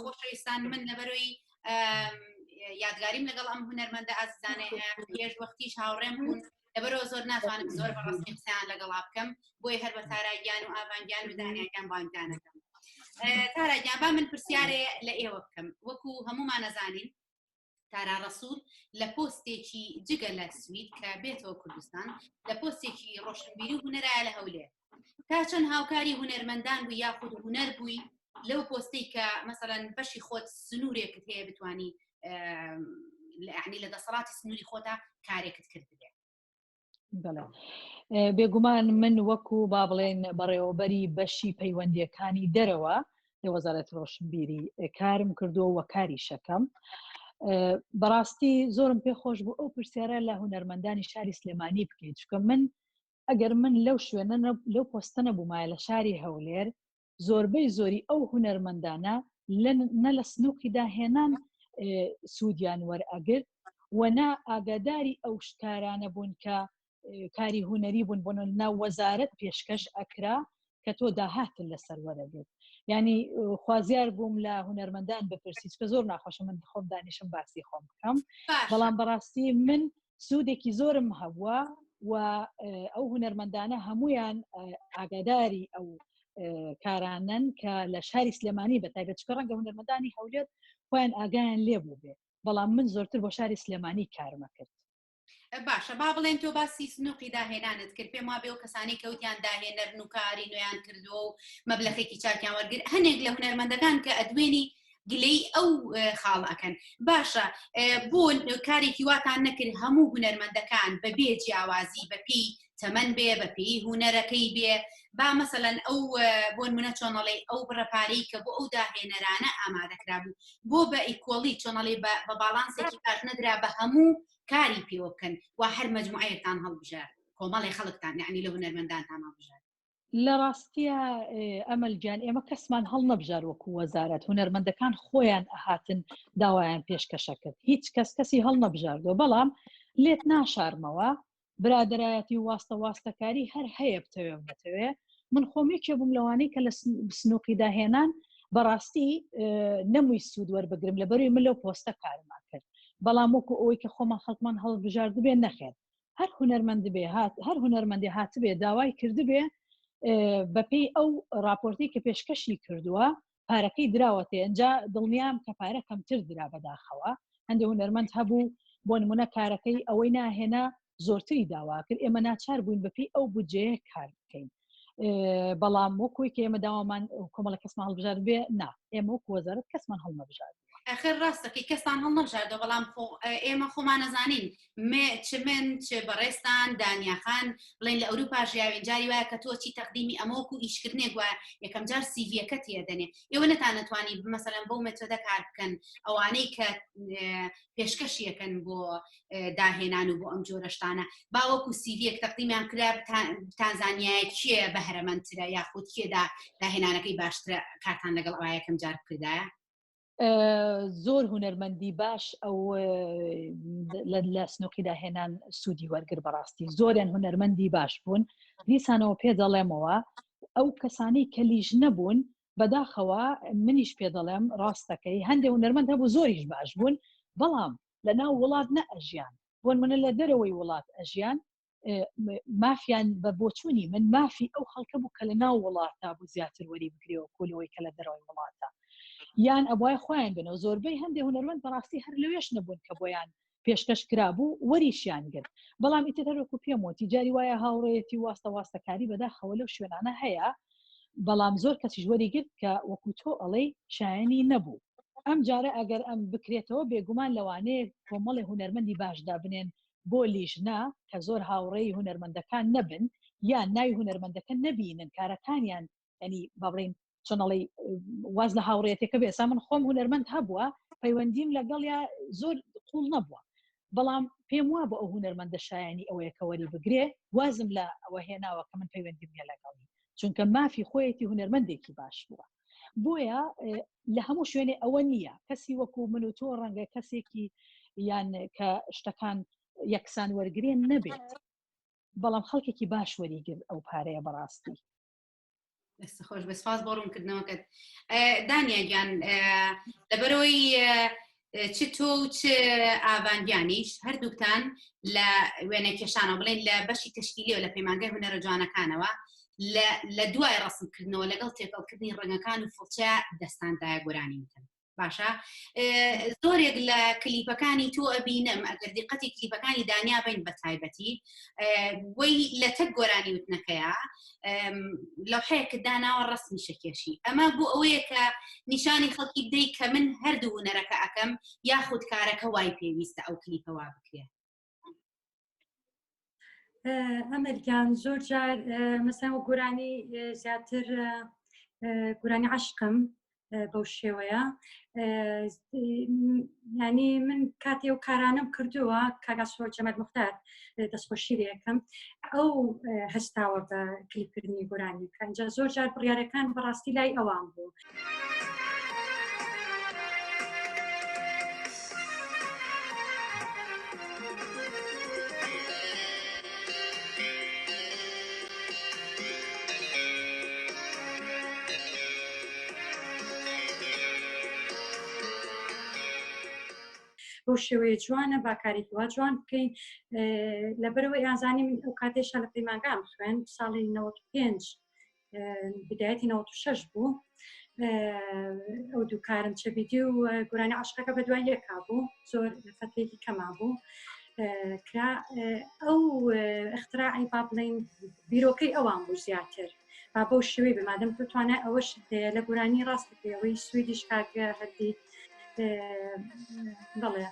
خۆشەویستان من لەبەرەوەی یادگاریم لەگەڵ ئەم هونەرمەندە ئازیزانەی پێش وەختیش هاوڕێم بوون لەبەرەوە زۆر ناتوانم زۆر بەڕاستی قسەیان لەگەڵا بکەم بۆی هەر بە تاراگیان و ئاڤانگیان و دانیاگیان بانگدانەکەم. تاراگیان با من پرسیارێ لە ئێوە بکەم وەکو هەمومان نەزانین تارا ڕەسوول لە پۆستێکی جگە لە سوید کە بێتەوە کوردستان لە پۆستێکی ڕۆشنبیری و هونەرایە لە هەولێر تا چەند هاوکاری هونەرمەندان بووی یاخود هونەر بووی لەو پۆستەی کە مەسەڵەن بەشی خۆت سنوورێکت هەیە بتوانی یعنی لە دەسەڵاتی سنووری خۆتا کارێکت کرد بێت. بەڵێ بێگومان من وەکو با بڵێن بەڕێوەبەری بەشی پەیوەندیەکانی دەرەوە لە وەزارەتی ڕۆشنبیری کارم کردووە وە کاری شەکەم بەڕاستی زۆرم پێ خۆش بوو ئەو پرسیارە لە هونەرمەندانی شاری سلێمانی بکەیت چکە من ئەگەر من لەو شوێنە لەو پۆستە نەبوومایە لە شاری هەولێر زۆربەی زۆری ئەو هونەرمەندانە نە لە سنووقیدا هێنان سوودیان وەرئەگرت وەنا ئاگاداری ئەو شتارانە بوون کە کاری هونەری بوون بۆن ناو وەزارەت پێشکەش ئەکرا کە تۆ داهاتن لەسەر وەرەگرت ینی خوازیار بووم لە هونەرمەندان بپرسیت کە زۆر ناخۆشە من خۆم دانیشم باسی خۆم بکەم بەڵام بەڕاستی من سوودێکی زۆرم هەبووە و ئەو هونەرمەندانە هەمویان ئاگاداری ئەو کارانن کە لە شاری سلێمانی بە تایبەت چکە ڕەنگە هونەرمەندانی هەولێر خۆیان ئاگایان لێبوو بێ بەڵام من زۆرتر بۆ شاری سلێمانی کارمە کرد. باشە با بڵێن تۆ باسی سنووقی داهێنانت کرد پێم وا بێ و کەسانی کەوتیان داهێنەرن و کاری نوێیان کردووە و مەبلەخێکی چاکیان وەرگر هەنێک لە هونەرمەندەکان کە ئەدوێنی گلەی ئەو خاڵ ئەکەن باشە بۆ کارێکی واتان نەکرد هەموو هونەرمەندەکان بەبێ جیاوازی بەپی تەمەەن بێ بەپێی هونەرەکەی بێ با مەسەلەن ئەو بۆ نمونە چۆنەڵی ئەو بڕەپارەی کە بۆ ئەو داهێنەرانە ئامادەکرا بوو بۆ بە ئیکۆڵی چۆنەڵی بە باڵانسێکی باش نەدرا بە هەموو کاری پێوە بکەن و هەر مەجموعەیەکتان هەڵبژار کۆمەڵی خەڵکتان یعنی لە هونەرمەندانتان هەڵبژار لە ڕاستیە ئەمەلجان ئێمە کەسمان هەڵ نەبژار وەکو وەزارەت هونەرمەندەکان خۆیان ئەهاتن داوایان پێشکەشە کرد هیچ کەسی هەڵ نەبژاردەوە بەڵام لێت ناشارمەوە برادایەتی واستە واستەکاری هەر هەیە بتەوێ نەتەوێ من خۆمیکێ بووم لەوانەی کە لە سنووقی داهێنان بەڕاستی نەمووی سوود وەربگرم لە بەروی من لەو پۆستە کارمان کرد بەڵام وەکو ئەوەی کە خۆمان خەڵکمان هەڵبژارد بێ نەخێت هەر هونەرمەند بێ هەر هونەرمەندی هاتبێ داوای کردبێ بەپێی ئەو راپۆرتی کە پێشکەشی کردووە پارەکەی دراوەتێ ئەنجا دڵنیام کە پارە کەمتر درا بەداخەوە هەندێک هونەرمەند هەبوو بۆ نمونە کارەکەی ئەوەی ناهێنا زۆرتری داوا کرد ئێمە ناچار بووین بەپێی ئەو بودجەیە کار بکەین بەڵام وەکوی کە ئێمە داوامان کۆمەڵە کەسمان هەڵبژار بێ نا ئێمە وەکو وەزارەت کەسمان هەڵ نەبژار ئەخر ڕاستەکەی کەسان هەڵ نەبژاردەوە بەڵام ئێمە خۆمان نەزانین چ من چ بەڕێستان دانیاخان بڵێن لە ئەوروپا ژیاوێن جاری وایە کە تۆ چی تەقدیمی ئەمەوەکو ئیشکردنێک وایە یەکەم جار سیڤیەکە تێدەنێ ئێوە نەتوانی مەسەلەن بەو مێتۆدە کار بکەن ئەوانەی کە پێشکەشیەکەن بۆ داهێنان و بۆ ئەم جۆرە شتانە باوەکو سیڤیەک تەقدیمیان کرا تانزانیایە کێ بەهرەمەندترە یاخود کێدا داهێنانەکەی باشترە کارتان لەگەڵ ئەوە یەکەم جار کردایە زۆر هونەرمەندی باش ئەو لە سنووقی داهێنان سوودی وەرگر بەڕاستی زۆریان هونەرمەندی باش بوون دیسانەوە پێ دەڵێمەوە ئەو کەسانی کە لیژ نەبوون بەداخەوە منیش پێ دەڵێم ڕاستەکەی هەندێک هونەرمەند هەبوو زۆریش باش بوون بەڵام لە ناو وڵات نە ئەژیان بۆن منە لە دەرەوەی وڵات ئەژیان مافیان بە بۆچوونی من مافی ئەو خەڵکە بوو کە لە ناو وڵاتە بوو زیاتر وەری بگرێەوە کۆلەوەی کە لە دەرەوەی وڵاتە یان ئەبوای خۆیان بنەوە زۆربەی هەندێک هونەرمەند بەڕاستی هەر لەوێش نەبوون کە بۆیان پێشکەش کرابوو وەریشیان گرت بەڵام ئیتر هەروەکو پێم وتی جاری وایە هاوڕێیەتی واستە واستەکاری بەداخەوە لەو شوێنانە هەیە بەڵام زۆر کەسیش وەری گرت کە وەکو تۆ ئەڵێ شایانی نەبوو ئەم جارە ئەگەر ئەم بکرێتەوە بێگومان لەوانەیە کۆمەڵی هونەرمەندی باشدا بنێن بۆ لیژنا کە زۆر هاوڕێی هونەرمەندەکان نەبن یان ناوی هونەرمەندەکە نەبینن کارەکانیان ینی بەڵێن چۆنەڵی واز لە هاوڕێتێکە بێسا من خۆم هونەرمەند هەبووە پەیوەندیم لەگەڵ یا زۆر قوڵ نەبووە بەڵام پێم وا بە ئەو هونەرمەندە شایانی ئەوەیە کە وەری بگرێ وازم لە ئەوە هێناوە کە من پەیوەندیم لێ لەگەڵی چونکە مافی خۆیەتی هونەرمەندێکی باش بووە بۆیە لە هەموو شوێنێ ئەوە نییە کەسی وەکو من و تۆ ڕەنگە کەسێکی یان کە شتەکان یەکسان وەرگێن نەبێت بەڵام خەڵکێکی باش وەریگر ئەو پارەیە بەڕاستی دەستە خۆش بەسپاس بۆ ڕوونکردنەوەکەت دانیاگیان لەبەرەوەی چ تۆ و چ ئاڤانگیانیش هەردووکتان لە وێنە کێشانەوە بڵێن لە بەشی تەشکیلیەوە لە پەیمانگای هونەرە جوانەکانەوە لە دوای ڕەسمکردنەوە لەگەڵ تێکەڵکردنی ڕەنگەکان و فڵچە دەستاندایە گۆرانی وتن باشە زۆرێک لە کلیپەکانی تۆ ئەبینم ئەگەر دیقەتی کلیپەکانی دانیا بین بە تایبەتی وەی لە تەک گۆرانی وتنەکەیە لەوحەیەکە داناوە ڕەسمی شەکێشی ئەمە بۆ ئەوەیە کە نیشانی خەڵکی بدەیت کە من هەردوو هونەرەکە ئەەکەم یاخود کارەکە وای پێویستە ئەو کلیپەوە بکرێت ئەمریکان زۆر جار مەسەن و گۆرانی زیاتر گۆرانی عەشقم بەو شێوەیە ینی من کاتی و کارانم کردووە کاگاسۆ جەمەد مختار دەستخۆشیرەکەم ئەو هەستاوە بە کلیپکردنی گۆرانی کەنجە زۆر جار بڕیارەکان بەڕاستی لای ئەوان بوو. بۆ شێوەیە جوانە باکارێکی وا جوان بکەین لەبەرەوەی ئازانی من ئەو کاتێشە لە پەیمانگام خوێن ساڵی 95 بدایەتی 96 بوو ئەو دوو کارم چەبیدی و گۆرانی عەشقەکە بە دوای یەکا بوو زۆر فترێکی کەما بوو کرا ئەو اختراعی با بڵێن بیرۆکەی ئەوان بوو زیاتر با بەو شێوەی بمادەم توانای ئەوەش لە گۆرانی ڕاستەکەەوەی سویدیش کاگە هەردی بڵێ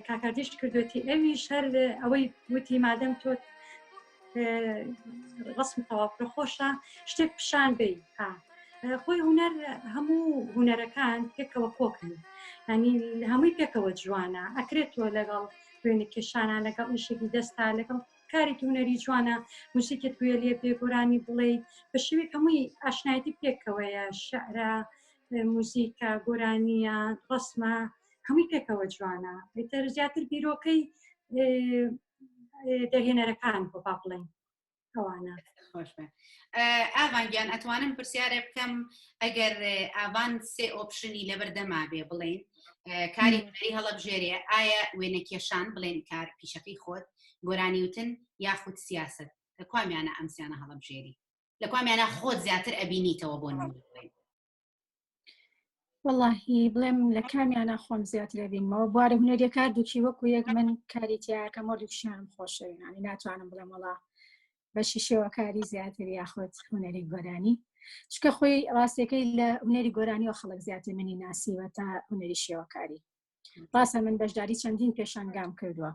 کاکردیش کردوێتی ئەویش هەر ئەوەی وتی مادەم تۆ ڕسم تەواپڕ خۆشە شتێک پیشان بی خۆی هوەر هەموو هوەرەکان پێکەوە کۆکن ینی هەمووی پێکەوە جوانە ئەکرێتەوە لەگەڵ وێنە کێشانە لەگەڵ ئیشێکی دەستا لەگەڵ کارێکی هوەری جوانە موسیقێت وێ لێ بێگۆرانی بڵێ بە شێوەیە هەمووی ئاشنایەتی پێکەوەیە شعرە موزیکە گۆرانیە ڕسمە هەمووی پێکەوە جوانە بێتەر زیاتر بیرۆکەی دەهێنەرەکان بۆ با بڵێن ئەوانە خۆش بێ ئاوانگیان ئەتوانم پرسیارێ بکەم ئەگەر ئاوان سێ ئۆپشنی لەبەردەما بێ بڵێن کاری هوەری هەڵەبژێرێ ئایا وێنە کێشان بڵێن کار پیشەکەی خۆت گۆرانی وتن یاخود سیاست لە کوامیانە ئەمسیانە هەڵەبژێری لە کوامیانە خۆت زیاتر ئەبینیتەوە بۆ بڵێن واللهی بڵێم لە کامیانە خۆم زیاتر ئەبینمەوە بوارە هوەریەکە دووکی وەکو یەک من کاری تیاکە مۆردوکشیانم خۆشەوێنانی ناتوانم بڵێم وڵا بەشی شێوەکاری زیاتر یاخۆت هوەری گۆرانی چکە خۆی ڕاستەکەی لە هوەری گۆرانی و خەڵک زیاتر منی ناسیوە تا هوەری شێوەکاری ڕاستە من بەشداری چەندین پێشانگام کردووە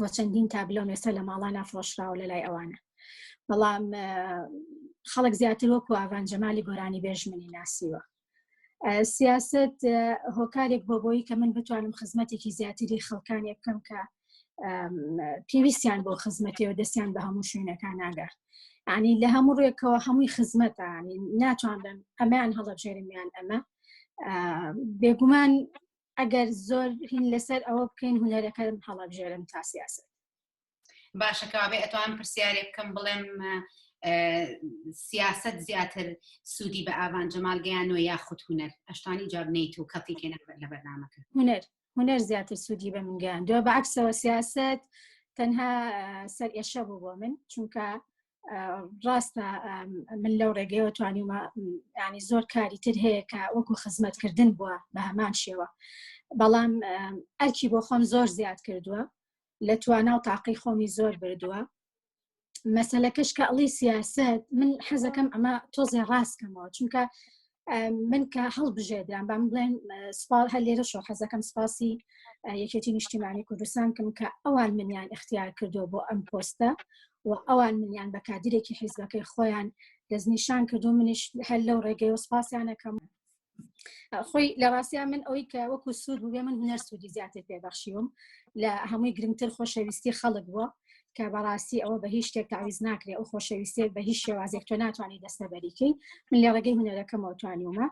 و چەندین تابلۆ مێستا لە ماڵان نافرۆشراوە لە لای ئەوانە بەڵام خەڵک زیاتر وەکو ئاوان جەمالی گۆرانی بێژ منی ناسیوە سیاست هۆکارێک بۆ بۆی کە من بتوانم خزمەتێکی زیاتری خەڵکانی بکەم کە پێویستیان بۆ خزمەتەوە دەستیان بە هەموو شوێنەکان ناگە ینی لە هەموو ڕێکەوە هەمووی خزمەتە ینی ناتوانم ئەمەیان هەڵەبژێرمیان ئەمە بێگومان ئەگەر زۆر هین لەسەر ئەوە بکەین هوەرەکەم هەڵەبژێرم تا سیاست باشەکەوابێ ئەتوان پرسیارێ بکەم بڵێم سیاست زیاتر سوودی بە ئاوان جەمال گەیانەوە یاخود هوەر ئەشتانی جابنیت و کەڵتی کێنە لە بەرنامەکە هوەر زیاتر سوودی بە من گەیان دووە بەعکسەوە سیاست تەنها سەر ئێشە بوو بۆ من چونکە ڕاستە من لەو ڕێگەیەوە توانیمە ینی زۆر کاری تر هەیە کە وەکو خزمەتکردن بووە بە هەمان شێوە بەڵام ئەرکی بۆ خۆم زۆر زیاد کردووە لە توانا و تاقی خۆمی زۆر بردووە مەسەلەکەش کە ئەڵی سیاست من حەزەکەم ئەمە تۆزێ ڕاستکەمەوە چونکە من کە هەڵبژێدران بەم بڵێن هەر لێرە شۆ حەزەکەم سپاسی یەکێتی نیشتیمانی کوردستان کەم کە ئەوان منیان اختیار کردو بۆ ئەم پۆستە و ئەوان منیان بە کادرێکی حیزبەکەی خۆیان دەستنیشان کردو منیش هەر لەو ڕێگەی و سپاسیانەکەم خۆی لە ڕاستیان من ئەوەی کە وەکو سوود بوو بێ من هوەر سوودی زیاتر پێبەخشیوم لە هەمووی گرنگتر خۆشەویستی خەڵک بووە کە بەڕاستی ئەوە بە هیچ شتێک تعویز ناکرێ ئەو خۆشەویستێک بە هیچ شێوازێک تۆ ناتوانانی دەستەبەریکەی من لە ڕێگەی هوەرەکەمەوە توانیومە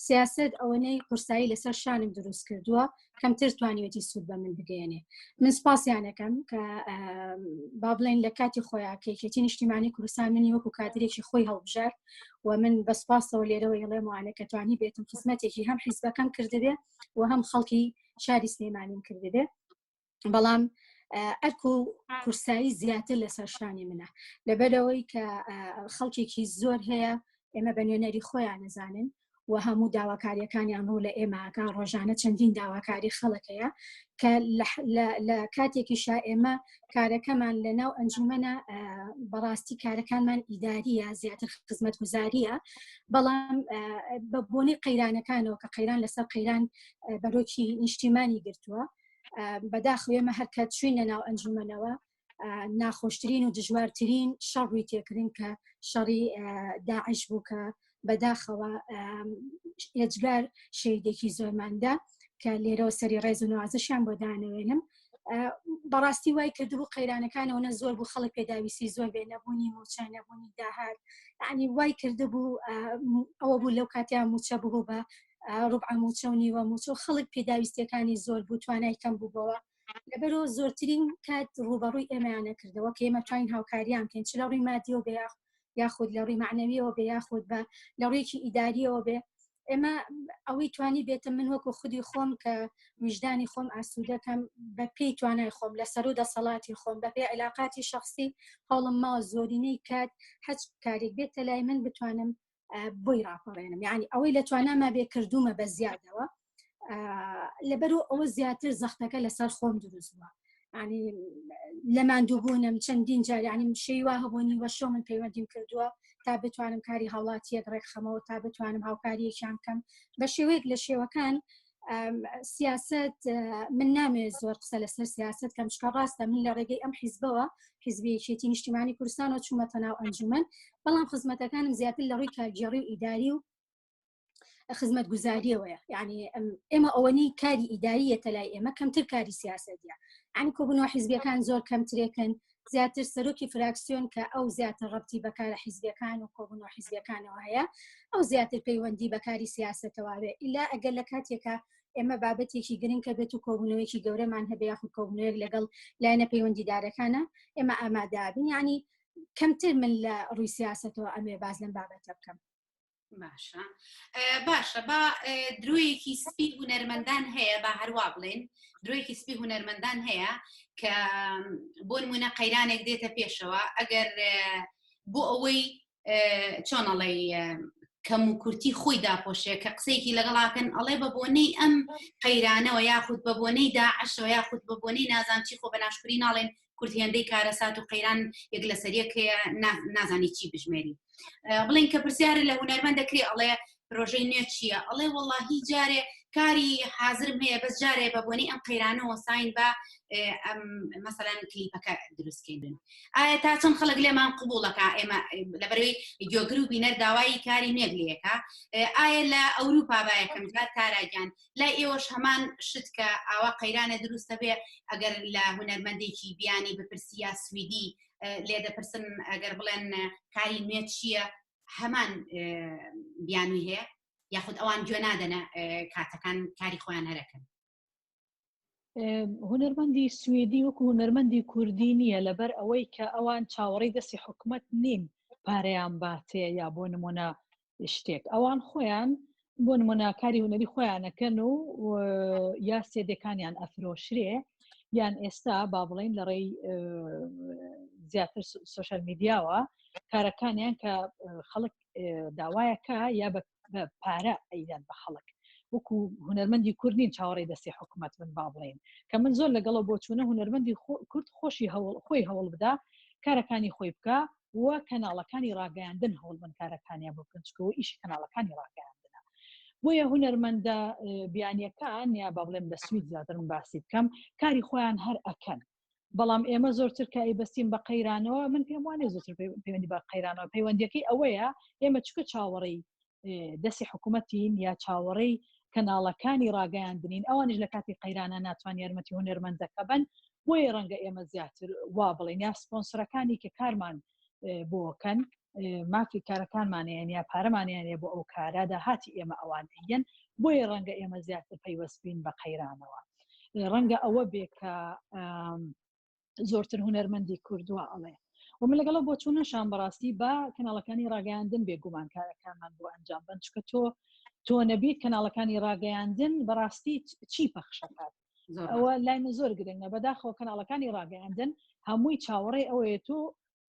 سیاست ئەوەنەی قورسایی لەسەر شانم دروست کردووە کەمتر توانیوەتی سوود بە من بگەێنێ من سپاسیانەکەم کە با بڵێن لە کاتی خۆیان کە یەکێتی نیشتیمانی کوردستان منی وەکو کادرێکی خۆی هەڵبژار و من بە سپاسەوە لێرەوە یڵێم وانە کە توانی بێتم خزمەتێکی هەم حیزبەکەم کردبێ و هەم خەڵکی شاری سلێمانیم کردبێ بەڵام ئەرک و کورسایی زیاتر لەسەر شانی منە لەبەرەوەی کە خەڵکێکی زۆر هەیە ئێمە بە نوێنەری خۆیان نەزانن و هەموو داواکاریەکانیان ڕوو لە ئێماکە ڕۆژانە چەندین داواکاری خەڵکەیە کە لە کاتێکیشا ئێمە کارەکەمان لەناو ئەنجومەنە بەڕاستی کارەکانمان ئیداریە زیاتر خزمەت گوزاریە بەڵام بە بۆنی قەیرانەکانەوە کە قەیران لەسەر قەیران بەرۆکی نیشتیمانی گرتووە بەداخوێمە هەرکات چوینە ناو ئەنجومەنەوە ناخۆشترین و دژوارترین شەڕووی تێکردن کە شەڕی داعش بوو کە بەداخەوە ئێجگار شەیدێکی زۆرماندا کە لێرەوە سەری ڕێز و نوازشیان بۆ دانەوێنم بەڕاستی وای کردبوو قەیرانەکانەوە زۆر بوو خەڵک پێداویستی زۆر بێ نەبوونی موچە نەبوونی داهات یعنی وای کردبوو ئەوە بوو لەو کاتیان موچە بوو بە ڕوبع موچە و نیوە موچە و خەڵک پێداویستیەکانی زۆر بوو توانای کەم بووبەوە لەبەرەوە زۆرترین کات ڕوبەڕووی ئێمەیانە کردەوە کە ئێمە توانین هاوکاریان بکەین چ لە ڕووی مادیەوە بێ یاخود لە ڕووی معنەویەوە بێ یاخود بە لە ڕوویەکی ئیداریەوە بێ ئێمە ئەوەی توانی بێتە من وەکو خودی خۆم کە وجدانی خۆم ئاسوودەکەم بە پێی توانای خۆم لەسەر و دەسەڵاتی خۆم بە پێی علاقاتی شخصی هەوڵم ماوە زۆرینەی کات هەچ کارێک بێتە لای من بتوانم بۆی ڕاپەڕێنم یعنی ئەوەی لە توانامە بێ کردومە بە زیادەوە لەبەرو ئەوە زیاتر زەختەکە لەسەر خۆم دروست بووە ینی لە ماندووبوونم چەندین جار ینی شێوا هەبوونی وە شۆ من پەیوەندیم کردووە تا بتوانم کاری هاوڵاتیەک ڕێکخەمەوە تا بتوانم هاوکاریەکیان بکەم بە شێوەیەک لە شێوەکان سیاست من نامێ زۆر قسە لەسەر سیاست کەم شکا ڕاستە من لە ڕێگەی ئەم حیزبەوە حیزبیەکێتی نیشتیمانی کوردستانەوە چوومەتە ناو ئەنجومەن بەڵام خزمەتەکانم زیاتر لە ڕووی کارگێڕی و ئیداری و خزمەت گوزاریەوەیە یعنی ئێمە ئەوەنی کاری ئیداریەتە لای ئێمە کەمتر کاری سیاسەتیە ینی کۆبوونەوە حیزبیەکان زۆر کەمترێکن زیاتر سەرۆکی فراکسیۆن کە ئەو زیاتر ڕەبتی بەکارە حیزبیەکان و کۆبوونەوە حیزبیەکانەوە هەیە ئەو زیاتر پەیوەندی بەکاری سیاسەتەوەوێ ئیلا ئەگەر لە کاتێکە ئێمە بابەتێکی گرنگ کە بێت و کۆبوونەوەیکی گەورەمان هەبێ یاخود کۆبوونەوەیەک لەگەڵ لایەنە پەیوەندیدارەکانە ئێمە ئامادەبین ینی کەمتر من لە ڕووی سیاسەتەوە ئەمێ باز لەم بابەتە بکەم باشە با درۆیەکی سپی هونەرمەندان هەیە با هەروە بڵێن درۆیەکی سپی هونەرمەندان هەیە کە بۆ نمونە قەیرانێک دێتە پێشەوە ئەگەر بۆ ئەوەی چۆنەڵێ کەم و کورتی خۆی داپۆشێ کە قسەیەکی لەگەڵاکەن ئەڵێ بە بۆنەی ئەم قەیرانەوە یاخود بە بۆنەی داعشەوە یاخود بە بۆنەی نازانچی خۆ بە ناشکری ناڵێن کورد هێندەی کارەسات و قەیران یەک لە سەریەک نازانی چی بژمێری بڵین کە پرسیارە لە هونەرمەند دەکرێ ئەڵێ پرۆژەی نوێ چییە ئەڵێ وەڵڵاهی جارێ کاری حازرم هەیە بەس جارێ بە بۆنەی ئەم قەیرانەوە ساین بە مەسەلەن کلیپەکە دروستکردن ئایا تا چەند خەڵک لێمان قبوڵەکە ئێمە لەبەرەوەی ڤیدیۆگر و بینەر داوای کاری نێگلەکە ئایا لە ئەوروپا با یەکەم جار تاراگیان لای ئێوەش هەمان شت کە ئاوا قەیرانە دروستە بێ ئەگەر لە هونەرمەندێکی بیانی بپرسی یا سویدی لێ دەپرسن ئەگەر بڵێن کاری نوێ چییە هەمان بیانوی هەیە یاخود ئەوان گوێ نادەنە کاتەکان کاری خۆیان هەرەکەن هونەرمەندی سوێدی وەکو هونەرمەندی کوردی نییە لەبەر ئەوەی کە ئەوان چاوەڕێی دەستی حکومت نین پارەیان باتێ یا بۆ نمونە شتێک ئەوان خۆیان بۆ نمونە کاری هونەری خۆیانەکەن و یا سێدەکانیان ئەفرۆشرێ یان ئێستا با بڵین لە ڕێی زیاتر سوشەل میدیاوە کارەکانیان کە خەڵک داوایەکە یا بە پارە ئەیدان بە خەڵک وەکو هونەرمەندی کوردین چاوەڕێی دەستی حکومت من با بڵێن کە من زۆر لەگەڵەوە بۆ چوونە هونەرمەندی کورد خۆشی خۆی هەوڵ بدا کارەکانی خۆی بکە وە کەناڵەکانی ڕاگەیاندن هەوڵ بن کارەکانیان بۆ بکەنچکەوە ئیشی کەناڵەکانی ڕاگەیاندنە بۆیە هونەرمەندە بیانیەکان یا با بڵێم لە سوید زیاتر من باسی بکەم کاری خۆیان هەر ئەکەن بەڵام ئێمە زۆرتر کە ئەیبەستیم بە قەیرانەوە من پێم وانێ زۆرتر پەیوەندی بە قەیرانەوە پەیوەندیەکەی ئەوەیە ئێمە چکە چاوەڕێی دەستی حکوومەتین یا چاوەڕێی کەناڵەکانی ڕاگەیاندنین ئەوانش لە کاتی قەیرانە ناتوان یارمەتی هونەرمەندەکە بن بۆیە ڕەنگە ئێمە زیاتر وا بڵێن یا سپۆنسەرەکانی کە کارمان بۆکەن مافی کارەکانمانیان یا پارەمانیانێ بۆ ئەو کارە داهاتی ئێمە ئەوان هەیەن بۆیە ڕەنگە ئێمە زیاتر پەیوەستبین بە قەیرانەوە ڕەنگە ئەوە بێ کە زۆرتر هونەرمەندی کوردووە ئەڵێ و من لەگەڵە بۆ چوونەشان بەڕاستی بە کەناڵەکانی ڕاگەیاندن بێگومان کارەکانمان بۆ ئەنجام بن چکە تۆ نەبیت کەناڵەکانی ڕاگەیاندن بەڕاستی چی پەخشەکات ئەوە لای من زۆر گرنگە بەداخەوە کەناڵەکانی ڕاگەیاندن هەمووی چاوەڕێ ئەوەیە تۆ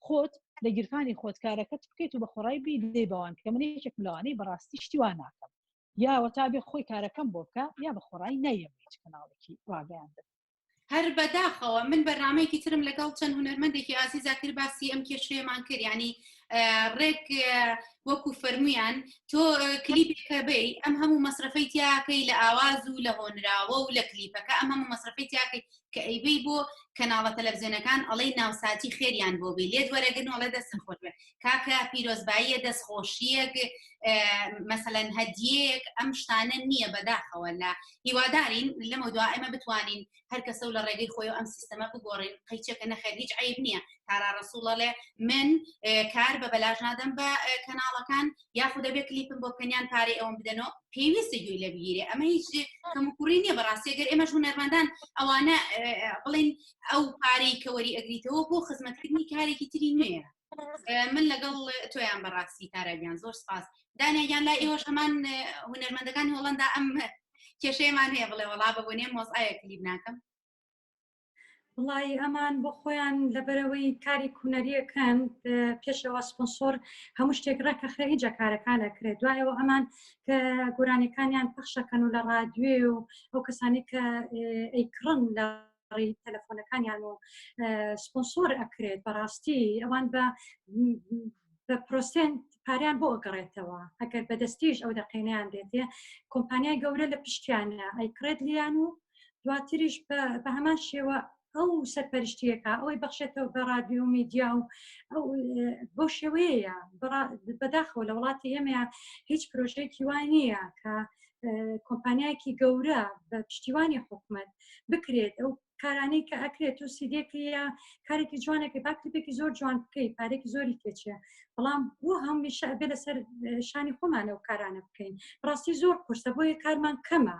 خۆت لە گیرفانی خۆت کارەکەت بکەیت و بە خۆڕای بی لێ بەوان کە من یەکێک لەوانەی بەڕاستی شتیوان ناکەم یاوە تا بێ خۆی کارەکەم بۆ بکە یا بە خۆڕای نەیەمێت کەناڵێکی ڕاگەیاندن هەر بەداخەوە من بەرنامەیەکی ترم لەگەڵ چەند هونەرمەندێکی ئازیزا کرد باسی ئەم کێشەیەمان کرد ینی ڕێک وەکو فەرمویان تۆ کلیپێکە بێ ئەم هەموو مەسرفەی تیاکەی لە ئاواز و لە هۆنراوە و لە کلیپەکە ئەم هەموو مەسرفەی تیاکەی کە ئەیبەی بۆ کەناڵە تەلەڤیزیۆنەکان ئەڵێ ناوساتی خێریان بۆ بێ لێت وەرەگرن ئەڵێ دەستم خۆش بێ کاکە پیرۆزباییە دەستخۆشیەک مەسەلەن هەدیەیەک ئەم شتانە نییە بەداخەوە لە هیوادارین لەمە دوا ئێمە بتوانین هەر کەسە و لە ڕێگەی خۆی و ئەم سیستەمە بگۆڕین قەیچێکە نەخێر هیچ عیب نییە تارا ڕەسوڵەڵێ من کار بە بەلاژ نادەم بە کەناڵەکان یاخود دەبێت کلیپم بۆ بکەنیان پارەی ئەوم بدەنەوە پێویستە گوێی لە بگیرێ ئەمە هیچ کەموکوڕی نییە بەڕاستی ئەگەر ئێمەش هونەرمەندان ئەوانە بڵێن ئەو پارەی کە وەری ئەگریتەوە بۆ خزمەتکردنی کارێکی تری نوێیە من لەگەڵ تۆیان بەڕاستی تاراگیان زۆر سپاس دانیاگیان لای ئێوەش هەمان هونەرمەندەکانی هۆڵەندا ئەم کێشەیەمان هەیە بڵێ وەڵا بە بۆنێ مۆزایە کلیپ ناکەم وڵی ئەمان بۆ خۆیان لەبەرەوەی کاری کوونەریەکەن پێشەوە سپۆنسۆر هەموو شتێک ڕێکەخرە هیچ کارەکانە کرێت دوایەوە ئەمان کە گۆرانەکانیان پەخشەکەن و لە ڕادیۆ و ئەو کەسانی کە ئەیکڕن لە ڕێگەڕی تەلەفۆنەکانیان و سپۆنسۆر ئەکرێت بەڕاستی ئەوان بە پرۆسنت پاریان بۆ ئەگەڕێتەوە ئەگەر بەدەستیش ئەو دەقینیان دێتێ کۆمپانیای گەورە لە پشتیانە ئەیکرێت لیان و دواتریش بە هەمان شێوە ئەو سەرپەرشتیەکە ئەوەی بەخشێتەوە بە رادیۆ و میدیا و بۆ شێوەیە بەداخەوە لە وڵاتی ئێمە هیچ پرۆژەیەکی وای نییە کە کۆمپانیایەکی گەورە بە پشتیوانی حکوومەت بکرێت ئەو کارانەی کە ئەکرێت و سیدێکە کارێکی جوانێکی باکلیپێکی زۆر جوان بکەیت پارێکی زۆری تێچێ بەڵام بۆ هەمیشە ئەبێ لەسەر شانی خۆمانە و کارانە بکەین ڕاستی زۆر قورسە بۆیە کارمان کەمە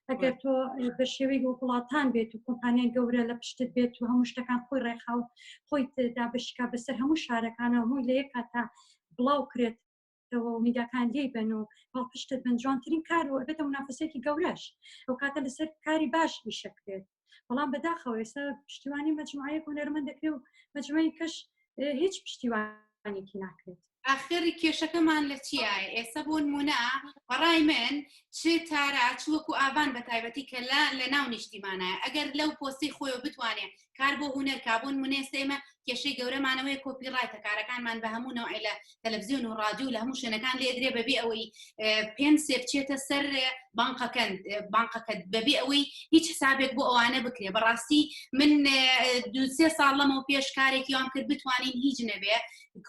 ئەگەر تۆ بە شێوەی وڵاتان بێت و کۆمپانیای گەورە لە پشتت بێت و هەموو شتەکان خۆی ڕێخا و خۆی دابشکا بەسەر هەموو شارەکانە هەمووی لە یەک کاتا بڵاو کرێت و میداکان لێ بن و باڵ پشتت بن جوانترین کار و ئەبێتە منافسەیەکی گەورەش ئەو کاتە لەسەر کاری باش ئیشەکرێت بەڵام بەداخەوە ئێستا پشتیوانی مەجموعەیەک هونەرمەند دەکرێت و مەجموعەی کەش هیچ پشتیوانێکی ناکرێت آخر کێشەکەمان لە چیە؟ ئێستا بۆ نمونە بەڕای من چ تارە چ وەکو ئاوان بە تایبەتی کە لە ناو نیشتیمانایە ئەگەر لەو پۆستی خۆی بتوانێت کار بۆ هونەرکا بۆ نمونە ئێمە کێشەی گەورەمانەوەی کۆپیڕایتە کارەکانمان بە هەموو نەوعی لە تەلەڤیزیۆن و رادیۆ لە هەموو شوێنەکان لێ درێ بەبێ ئەوەی پێنسێ بچێتە سەر بانقەکەت بەبێ ئەوەی هیچ حسابێک بۆ ئەوانە بکرێ بەڕاستی من 2-3 ساڵ لەمەوە پێش کارێکی وام کرد بتوانین هیچ نەبێ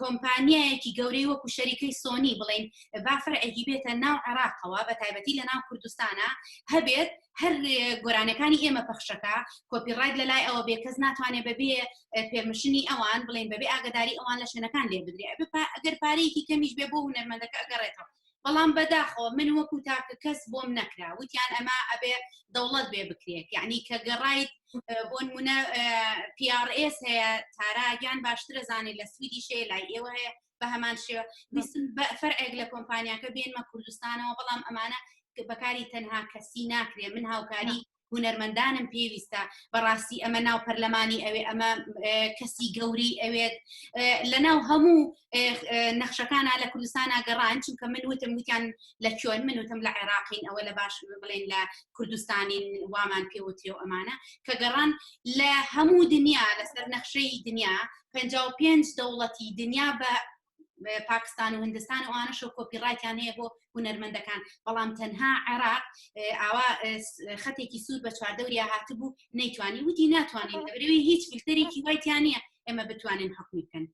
کۆمپانیایەکی گەورەی وەکو شەریکەی سۆنی بڵین بافرعێکی بێتە ناو عێراقەوە بە تایبەتی لە ناو کوردستانە هەبێت هەر گۆرانەکانی ئێمە پەخشەکە کۆپیڕایت لە لای ئەوە بێ کەس ناتوانێت بەبێ پێرمشنی ئەوان بڵین بەبێ ئاگداری ئەوان لە شوێنەکان لێ بدرێ ئەگەر پارەیەکی کەمیش بێ بۆ هونەرمەندەکە ئەگەڕێتەوە بەڵام بەداخەوە من وەکو تاکە کەس بۆم نەکرا وتیان ئەمە ئەبێ دەوڵەت بێ بکرێت یعنی کە گەڕایت بۆ نمونە PRS هەیە تاراگیان باشترە زانێت لە سویدیشەیە لای ئێوە هەیە بە هەمان شێوە ویستم فەرعێک لە کۆمپانیاکە بێنمە کوردستانەوە بەڵام ئەمانە بەکاری تەنها کەسی ناکرێ من هاوکاری هونەرمەندانم پێویستە بەڕاستی ئەمە ناو پەرلەمانی ئەوێ ئەمە کەسی گەوری ئەوێت لە ناو هەموو نەخشەکانە لە کوردستانە گەڕان چونکە من وتیان لە کوێن من وتم لە عێراقین ئەوە لە باش بڵێن لە کوردستانین وامان پێوتری و ئەمانە کە گەڕان لە هەموو دنیا لەسەر نەخشەی دنیا 55 دەوڵەتی دنیا بە پاکستان و هندستان و ئەوانەش کۆپیڕایتیان هەیە بۆ هونەرمەندەکان بەڵام تەنها عێراق ئاوا خەتێکی سوود بە چواردەوریا هاتبوو نەیتوانی وتی ناتوانین لەبەرەوەی هیچ فیلتەرێکی وایتیان نییە ئێمە بتوانین حکمی بکەن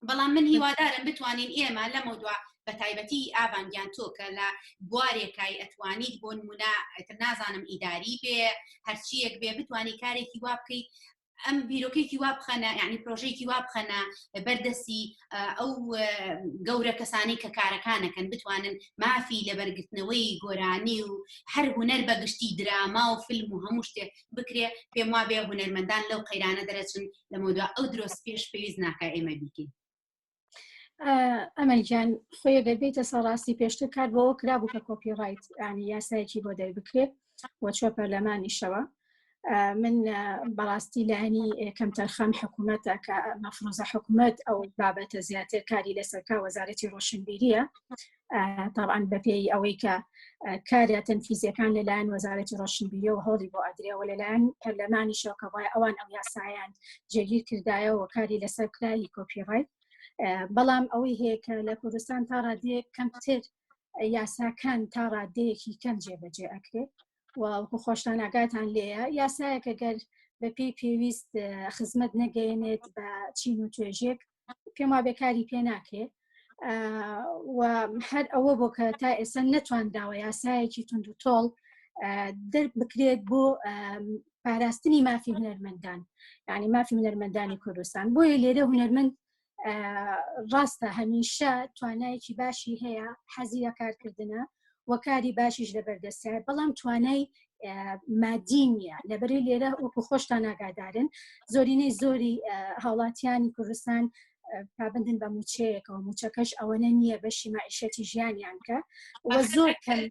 بەڵام من هیوادارم بتوانین ئێمە لەمە دووە بە تایبەتی ئاوانگیان تۆ کە لە بوارێکای ئەتوانیت بۆ نمونە نازانم ئیداری بێ هەرچیەک بێ بتوانی کارێکی وا بکەیت ئەم بیرۆکێکی وا بخەنە یعنی پرۆژەیەکی وا بخەنە بەردەستی ئەو گەورە کەسانی کە کارەکانەکەن بتوانن مافی لە بەرگرتنەوەی گۆرانی و هەر هونەر بەگشتی دراما و فیلم و هەموو شتێک بکرێ پێم وا بێ هونەرمەندان لەو قەیرانە دەرەچن لەمەوەدا ئەو درۆست پێش پێویست ناکە ئێمە بیکەین ئەمەجان خۆی دەبێتە سەڕاستی پێشتر کار بۆەوە کرابوو کە کۆپیڕایت ینی یاسایەکی بۆ دەربکرێت وەچوە پەرلەمانیشەوە من بەڕاستی لانی کەم تەرخان حکوومەتە کە مەفرۆزە حکوومەت ئەو بابەتە زیاتر کاری لەسەرکا وەزارەتی ڕۆشنبیریە طبعاً بەپێی ئەوەی کە کارە تەنفیزیەکان لەلایەن وەزارەتی ڕۆشنبیریە و هەڵی بۆ ئەدرێەوە لەلایەن پەرلەمانی شەوکەوای ئەوان ئەو یاسایان جێگیر کردایەوە کاری لەسەر کراوی کۆپیڕایت بەڵام ئەوەی هەیە کە لە کوردستان تا ڕادەیەک کەمتر یاساکان تا ڕادەیەکی کەم جێبەجێ ئەکرێت وەکو خۆشتان ئاگاتان لێیە یاسایەکە گەر بە پێی پێویست خزمەت نەگەێنێت بە چین و توێژێک پێم وا بێکاری پێ ناکرێت و هەر ئەوە بۆ کە تا ئێستا نەتوانداوە یاسایەکی تونند و تۆڵ دەرک بکرێت بۆ پاراستنی مافی هونەرمەندان یعنی مافی هونەرمەندانی کوردستان بۆیە لێرە هونەرمەند ڕاستە هەمیشە توانایەکی باشی هەیە حەزی لە کارکردنە وەکاری باشیش لەبەردەستە بەڵام توانای مادی نییە لەبەرەوەی لێرە وەکو خۆشتان ئاگادارن زۆرینەی زۆری هاوڵاتیانی کوردستان پابندن بە موچەیەکەوە موچەکەش ئەوەنە نییە بەشی مائیشەتی ژیانیان کە وە زۆر کەم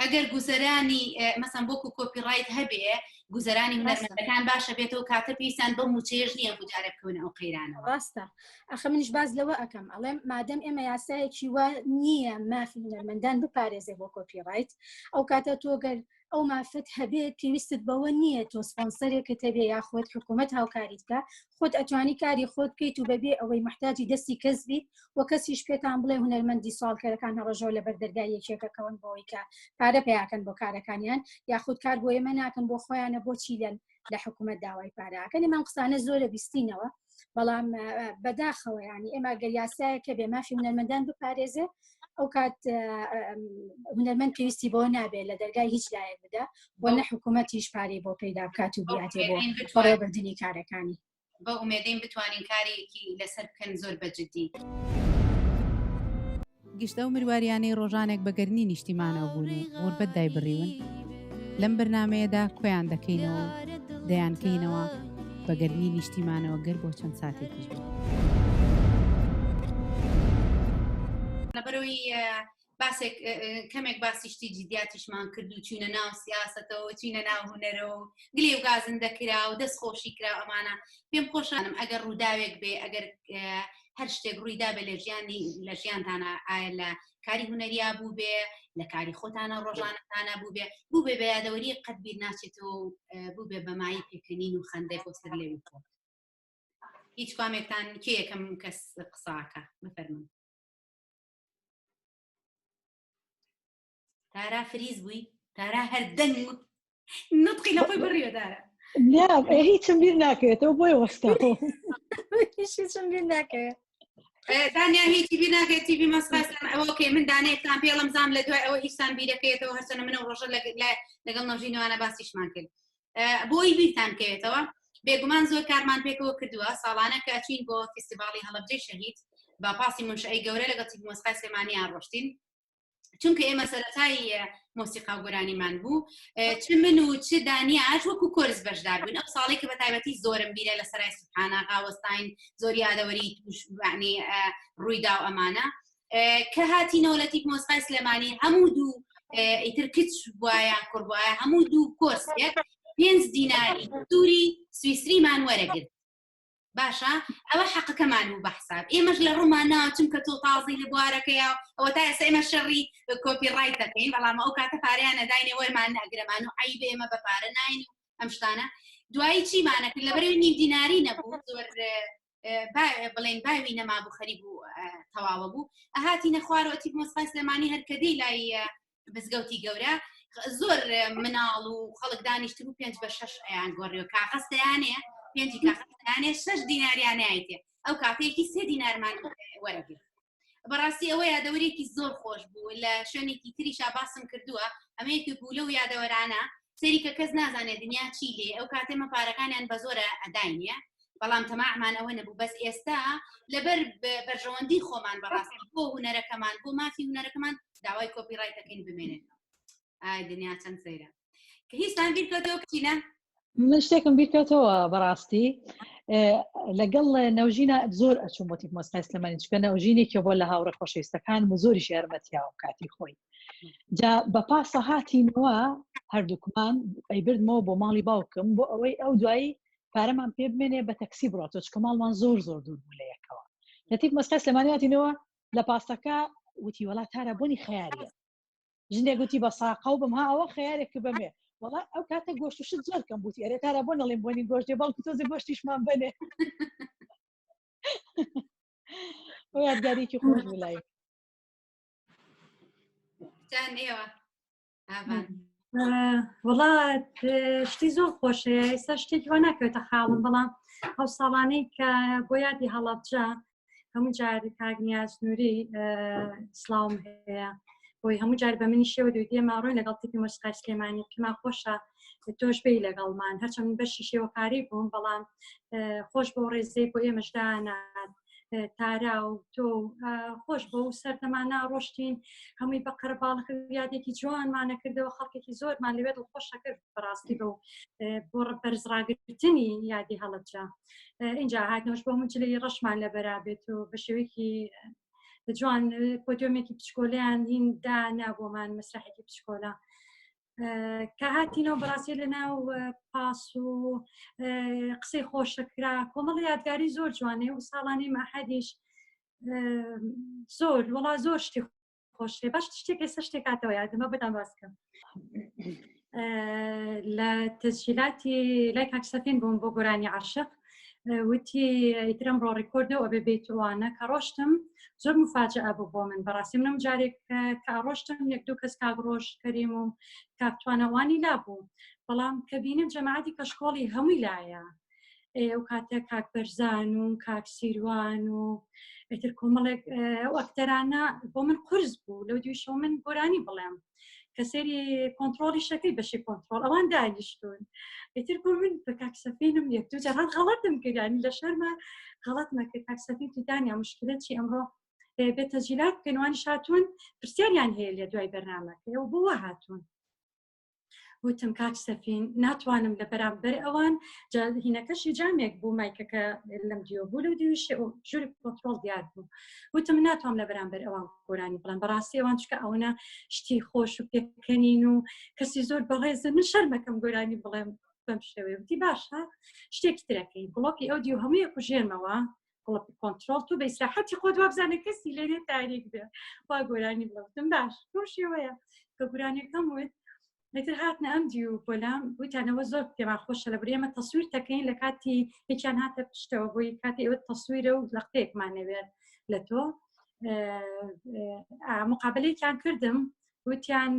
ئەگەر گوزەرانی مەسەن بۆکو کۆپیڕایت هەبێ گوزەرانی هونەرمەندەکان باشە بێتەوە کاتە پێویستیان بەم موچێژ نییە بجارە بکەون ئەو قەیرانەوە. ڕاستە ئەخە منیش باز لەوە ئەەکەم ئەڵێم مادەم ئێمە یاسایەکی وە نییە مافی هونەرمەندان بپارێزێ بۆ کۆپیڕایت ئەو کاتە تۆگەر ئەو مافت هەبێت پێویستت بەوە نییە تۆ سپۆنسەرێکت هەبێ یا خۆت حکوومەت هاوکاریت بکە خۆت ئەتوانی کاری خۆت بکەیت و بەبێ ئەوەی محتاجی دەستی کەس بیت و کەسیش پێتان بڵێ هونەرمەندی ساڵکەرەکان هەڕەژەوە لە بەردەرگای یەکێکەکەون بۆەوەی کە پارە پێیاکەن بۆ کارەکانیان یاخود کار بۆ ئێمە ناکەن بۆ خۆیانە بۆچی لە حکوومەت داوای پارەکەن ئێمە قسانە زۆرە بیستینەوە بەڵام بەداخەوە ینی ئێمە گەر یاسایەکە بێ مافی هونەرمەندان بپارێزێ ئەو کات هونەرمەند پێویستی بۆ نابێت لە دەرگای هیچ لایەک بدە بۆ نە حکوومەتیش پارەی بۆ پەیدا بکات و بیاتێ بۆ ڕێبردنی کارەکانی بە ئومێدەین بتوانین کارێکی لەسەر بکەن زۆر بەجددی. گشتە و مروواریانەی ڕۆژانێک بەگەرنی نیشتیمانەوە بوون و غوربەت دایبڕیون لەم بەرنمەیەدا کۆیان دەکەینەوە دەیانکەینەوە بەگەرنی نیشتیمانەوە گەر بۆ چەند ساتێکیش بێت. لەبەرەوەی باسێک کەمێک باسی شتی جدیاتیشمان کرد و چوونە ناو سیاسەتەوە چینە ناو هونەرەوە گلێ و گازن دەکرا و دەستخۆشی کرا ئەمانە پێم خۆشانم ئەگەر ڕووداوێک بێ ئەگەر هەر شتێک ڕوویدا بە لە ژیانتانە ئایا لە کاری هونەریا بوو بێ لە کاری خۆتانە ڕۆژانەتانە بوو بێ بە یادەوەری قەت بیر ناچێتەوە بوو بێ بەمایی پێکەنین و خەندەی بۆ سەر لێوی خۆ. هیچ کامێکتان کێ یەکەم کەس قساکە بفەرمون. تارا فریز بووی تارا هەردەنگ نطقی لە خۆی بڕیوە دارە هیچم بیر ناکەوێتەوە بۆی وەستاوە هیچم بیر ناکەوێت دانیا هیچی بیر ناکەێت تیوی مەسخەستان ئەوەکەی من دانەیەکتان پێڵم زام لە دوای ئەوە هیچتان بیرەکەوێتەوە هەرچەنە منە ڕۆژە لەگەڵ نەژینەوانە باسیشمان کرد بۆی بیرتان کەوێتەوە بێگومان زۆر کارمان پێکەوە کردووە ساڵانە کە ئەچین بۆ فستیڤاڵی هەڵەبجەی شەهید بە پاسی منشەی گەورە لەگەڵ تیوی مۆسیقای سلێمانییان ڕۆشتین چونکە ئێمە سەرەتای مۆسیقا و گۆرانیمان بوو چ من و چ دانیاش وەکو کۆرس بەشدار بوون ئەو ساڵی کە بە تایبەتی زۆرم بیرە لە سەرای سوبحانە قاوەستاین زۆر یادەوەری ڕوویدا و ئەمانە کە هاتینەوە لە تیپ مۆسیقای سلێمانی هەموو دوو ئیتر کچ بواە کوڕ بواە هەموو دوو کۆرسێک 5 دیناری دووری سویسریمان وەرەگرت باشە ئەوە حەقەکەمان بوو بە حساب ئێمەش لە ڕوومان ناوە چونکە تۆ تازی لە بوارەکەیە ئەوە تا ئێستا ئێمە شەڕی کۆپیڕایت دەکەین بەڵام ئەو کاتە پارەیان نەداینێ وەرمان ناگرەمان و عیب ئێمە بە پارە ناین و ئەم شتانە دوایی چیمانە کرد لەبەرەوەی نیم دیناری نەبوو زۆر بڵێن باوی نەمابوو خەریب و تەواوە بوو ئەهاتینە خوارەوە تیپ مۆسیقای سلێمانی هەرکەدەی لای بزگەوتی گەورە زۆر مناڵ و خەڵک دانیشتر و 5 بە 6 ئەیان گۆڕیەوە کاغەستەیانەیە 5 کاغەستەیانێ 6 دیناریانایەتێ ئەو کاتەیەکی 3 دینارمان وەرەگرت بەڕاستی ئەوە یادەوەرێکی زۆر خۆش بوو لە شوێنێکی تریشا باسم کردووە ئەمەیەکی بوو لەو یادەوەرانە سەری کە کەس نازانێت دنیا چی لێ ئەو کاتێمە پارەکانیان بە زۆرە ئەداینە بەڵام تەماعمان ئەوە نەبوو بەس ئێستا لەبەر بەرژەوەندی خۆمان بەڕاستی بۆ هونەرەکەمان بۆ مافی هونەرەکەمان داوای کۆپیڕایتەکەین بمێنێت دنیا چەند سەیرە کە هیچتان بیرکەوتەوە کچینە من شتێکم بیرکەوتەوە بەڕاستی لەگەڵ نەوژینە زۆر ئەچوم بۆ تیپ مۆسیقای سلێمانی چکە نەوژینێکی بۆ لە هاوڕە خۆشەویستەکان و زۆریش یارمەتیاوە کاتی خۆی جا بە پاسە هاتینەوە هەردووکمان ئەیبردمەوە بۆ ماڵی باوکم بۆ ئەوەی ئەو دوایی پارەمان پێ بمێنێ بە تەکسی بڕاتەوە چکە ماڵمان زۆر دوور بوو لە یەکەوە لە تیپ مۆسیقای سلێمانی هاتینەوە لە پاسەکە وتی وەڵا تارە بۆنی خەیاریە ژنێک گوتی بە ساقە و بم ها ئەوە خەیارێک بەمێ وڵا ئەو کاتە گۆشت شت زۆر کەم بوتی ئەرێ تارە بۆ نەڵێن بۆنی گۆشتێ بەڵکو تۆزی گۆشتیشمان بنێ ئەو یادگارێکی خۆش بڵای وڵات شتی زۆر خۆشەیە ئێستا شتێکی وە ناکەوێتە خاڵم بەڵام ئەو ساڵانەی کە بۆ یادی هەڵەبجە هەموو جاری کاگنیاز نووری سلااوم هەیە بۆی هەموو جار بە منی شێوە دوی دێمە ڕۆی لەگەڵ تیپی مۆسیقای سلێمانی پێما خۆشە تۆش بێی لەگەڵمان هەرچەند بەشی شێوەکاری بووم بەڵام خۆش بۆ ڕێزەی بۆ ئێمەشدانات تارا و تۆ خۆش بۆ و سەردەمانە ڕۆشتین هەمووی بە قەرباڵەکە یادێکی جوانمانە کردەوە خەڵکێکی زۆرمان لەوێت خۆشە کرد بەڕاستی بە بۆ بەرزڕاگرتنی یادی هەڵەبجە اینجا هاتنەوەش بۆ مجلەی ڕەشمان لە بەرابێت و بە شێوەیەکی جوان پۆدیۆمێکی پشکۆلیان هین دانا بۆمان مەسرحێکی پشکۆلە کە هاتینەوە بەڕاستی لەناو پاس و قسەی خۆشەکرا کۆمەڵی یادگاری زۆر جوانێ و ساڵانی مەحەدیش زۆر وڵا زۆر شتی خۆشێ باش شتێک ئێستا شتێکاتەوە یادمە بەدام باسکەم لە تەسجیلاتی لای کاکسەفین بووم بۆ گۆرانی عاشق وتی ئیترم ڕۆ ڕێکۆردەوە بە بێتوانە کە ڕۆشتم زۆر مفاجئە بوو بۆ من بەڕاستی منم جارێک کە ڕۆشتم یەک دوو کەس کاگڕۆژ کەریم و کاکتوانەوانی لابوو بەڵام کە بینم جەماعەتی کەشکۆڵی هەمووی لایە ئەو کاتە کاک بەرزان و کاک سیروان و ئیتر کۆمەڵێک ئەکتەرانە بۆ من قرس بوو لەو دویشەوە من گۆرانی بڵێم کە سێری کۆنتترۆلی شەکەی بەشی کۆنتترۆل ئەوان دانیشتون ئیتر بۆ من بە کاکسەفینم یەک دوو جاران غەڵەتم کردانی لە شەرمە غەڵەتمە کە کاکسەفین دانیا مشکلەت چی ئەمڕۆ بێت تەسجیلات پێنوانی هاتوون پرسیاریان هەیە لێ دوای بەرنامەکە ئەو بۆ هاتوون وتم کاکسەفین ناتوانم لە بەرامبەر ئەوان هینەکەشی جامێک بوو مایکەکە لەم دیۆ بوو لە دویشێ ژووری کۆنتترۆل دیار بوو وتم ناتوانم لە بەرامبەر ئەوان گۆرانی بڵێن بەڕاستی ئەوان چکە ئەوەنە شتی خۆش و پێکەنین و کەسی زۆر بەڕێزن من شەرمەکەم گۆرانی بڵێم بەم شێوەیە وتی باشە شتێکی ترەکەی بڵۆکی ئەو دیو هەموویە کوژێنمەوە گڵپی کۆنتترۆل تو بە ئیسراحەتی خۆت وابزانە کەسی لێرێ تاریک بێ وا گۆرانی بڵێتم باش بۆ شێوەیە کە گۆرانیەکەم وت لەتر هاتنە ئەم دی و بۆلام وتانەوە زۆر پێما خۆشە لە برێمە تەسویر تەکەین لە کاتی هیچیان هاتە پشتەوە بۆی کاتی ئەوە تەسویرە و لە قەیەکمانەوێت لە تۆ مقابلەیەکیان کردم وتیان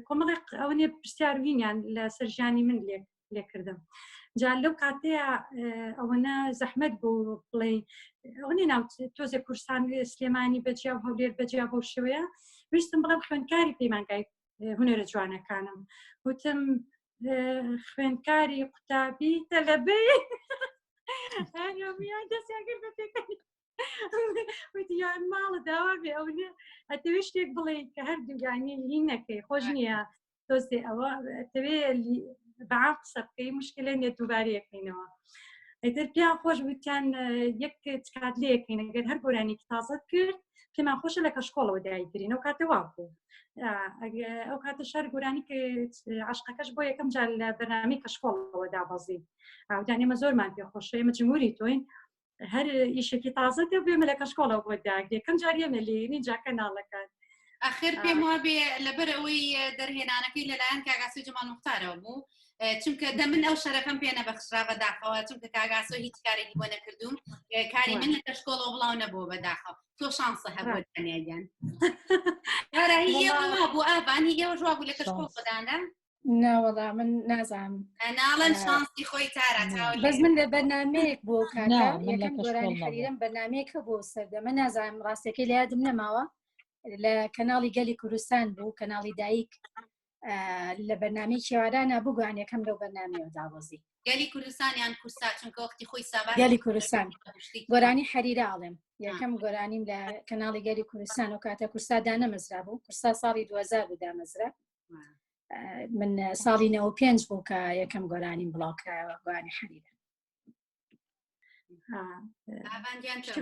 کۆمەڵێک ئەوەنێ پرسیاروینیان لە سەرژانی من لێکردم جا لەو کاتەیە ئەوەنە زەحمەت بوو بڵێ ئەوەنێ ناو تۆزێ کورسان سلێمانی بەجیا و هەولێر بەجیا بۆ شێوەیە ویستم بڵێم خوێندکاری پەیمانگای هونەرە جوانەکانم وتم خوێندکاری قوتابی تەلەبەی دەستیان کرد بە پێکەنی وتی یان ماڵە داوا بێ ئەوە ئەتەوێ شتێک بڵێ کە هەردووگانی هی نەکەی خۆش نییە تۆزێ ئەوە ئەتەوێ بەعام قسە بکەی مشکلە نیە دووبارەیەکەینەوە ئەیتر پیان خۆش وتیان یەک کات لەیەکەین ئەگەر هەر گۆرانێکی تازە کرد پێمان خۆشە لە کەشکۆڵەوە دایگرین ئەو کاتە وا بوو ئەو کاتە شار گۆرانی کە عاشقەکەش بۆ یەکەم جار لە بەرنامەی کەشکۆڵەوە دابەزی ئەودان ئێمە زۆرمان پێ خۆشە ئێمە جمهوری تۆین هەر ئیشێکی تازە دێ بێمە لە کەشکۆڵەوە بۆ داگرێ یەکەم جار ئێمە لێنی جاکە ناڵەکان ئاخر پێم وا بێ لەبەر ئەوەی دەرهێنانەکەی لەلایەن کاگاسۆی جەمال موختارەوە بوو چونکە دەمن ئەو شەرەفەم پێ نەبەخشرا بەداخەوە چونکە کاگاسۆ هیچ کارێکی بۆ نەکردوم کاری من لە کەشکۆڵەوە بڵاو نەبوو بەداخەوە تۆ شانسە هەبوو دانیاگیان بوو ئاوان هیەوە ژوا بوو لە کەشکۆڵ بەدانە ناوەڵا من نازانم ناڵەن شانسی خۆی تارە بەس من لە بەرنامەیەک بۆ کاکە یەکەم گۆرانی خەریرم بەرنامەیەکە بۆ سەردەمە نازانم ڕاستەکەی لە یادم نەماوە لە کەناڵی گەلی کوردستان بوو کەناڵی دایک لە بەرنامەی کێوارانە بوو گوانیەکەم لەو بەرنامەیە داوەزی گەلی کوردستانیان کورسا چونکە وەختی خۆی سابار گەلی کوردستان گۆرانی حەریراڵێم یەکەم گۆرانیم لە کەناڵی گەلی کوردستان و کاتە کورسا دانەمەزرا بوو کورسا ساڵی 2000 بوو دامەزرا من ساڵی 95 بوو کە یەکەم گۆرانیم بڵاوکراوە گۆرانی حەریرە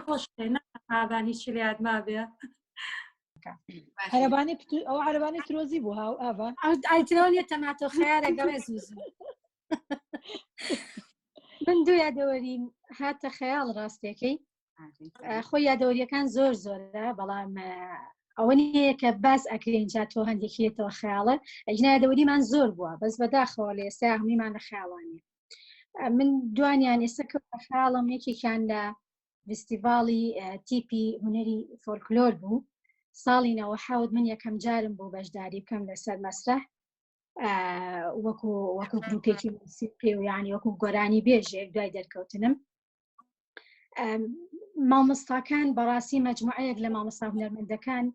خۆش ئابانی چی لە یادما بێ عەرەبانی ئەو عەرەبانی ترۆزی بوو هاو ئاوا ئایترۆنیە تەماتۆ خەیارە گەڵێ زوو من دوو یادەوەریم هاتە خەیاڵ ڕاستێکەی خۆی یادەوەریەکان زۆر زۆرە بەڵام ئەوە نیە کە باس ئەکرێن جا تۆ هەندێکیێتەوە خەیاڵە ئەجنا یادەوەریمان زۆر بووە بەس بەداخەوە لە ئێستا هەموویمان لە خەیاڵانیە من دوانیان ئێستا کە خەیاڵم یەکێکیان لە فستیڤاڵی تیپی هونەری فۆلکلۆر بوو ساڵی 97 من یەکەم جارم بۆ بەشداری بکەم لەسەر مەسرح وەکو گروپێکی موسیقی و یعنی وەکو گۆرانی بێژێک دوای دەرکەوتنم مامۆستاکان بەڕاستی مەجموعەیەک لە مامۆستا هونەرمەندەکان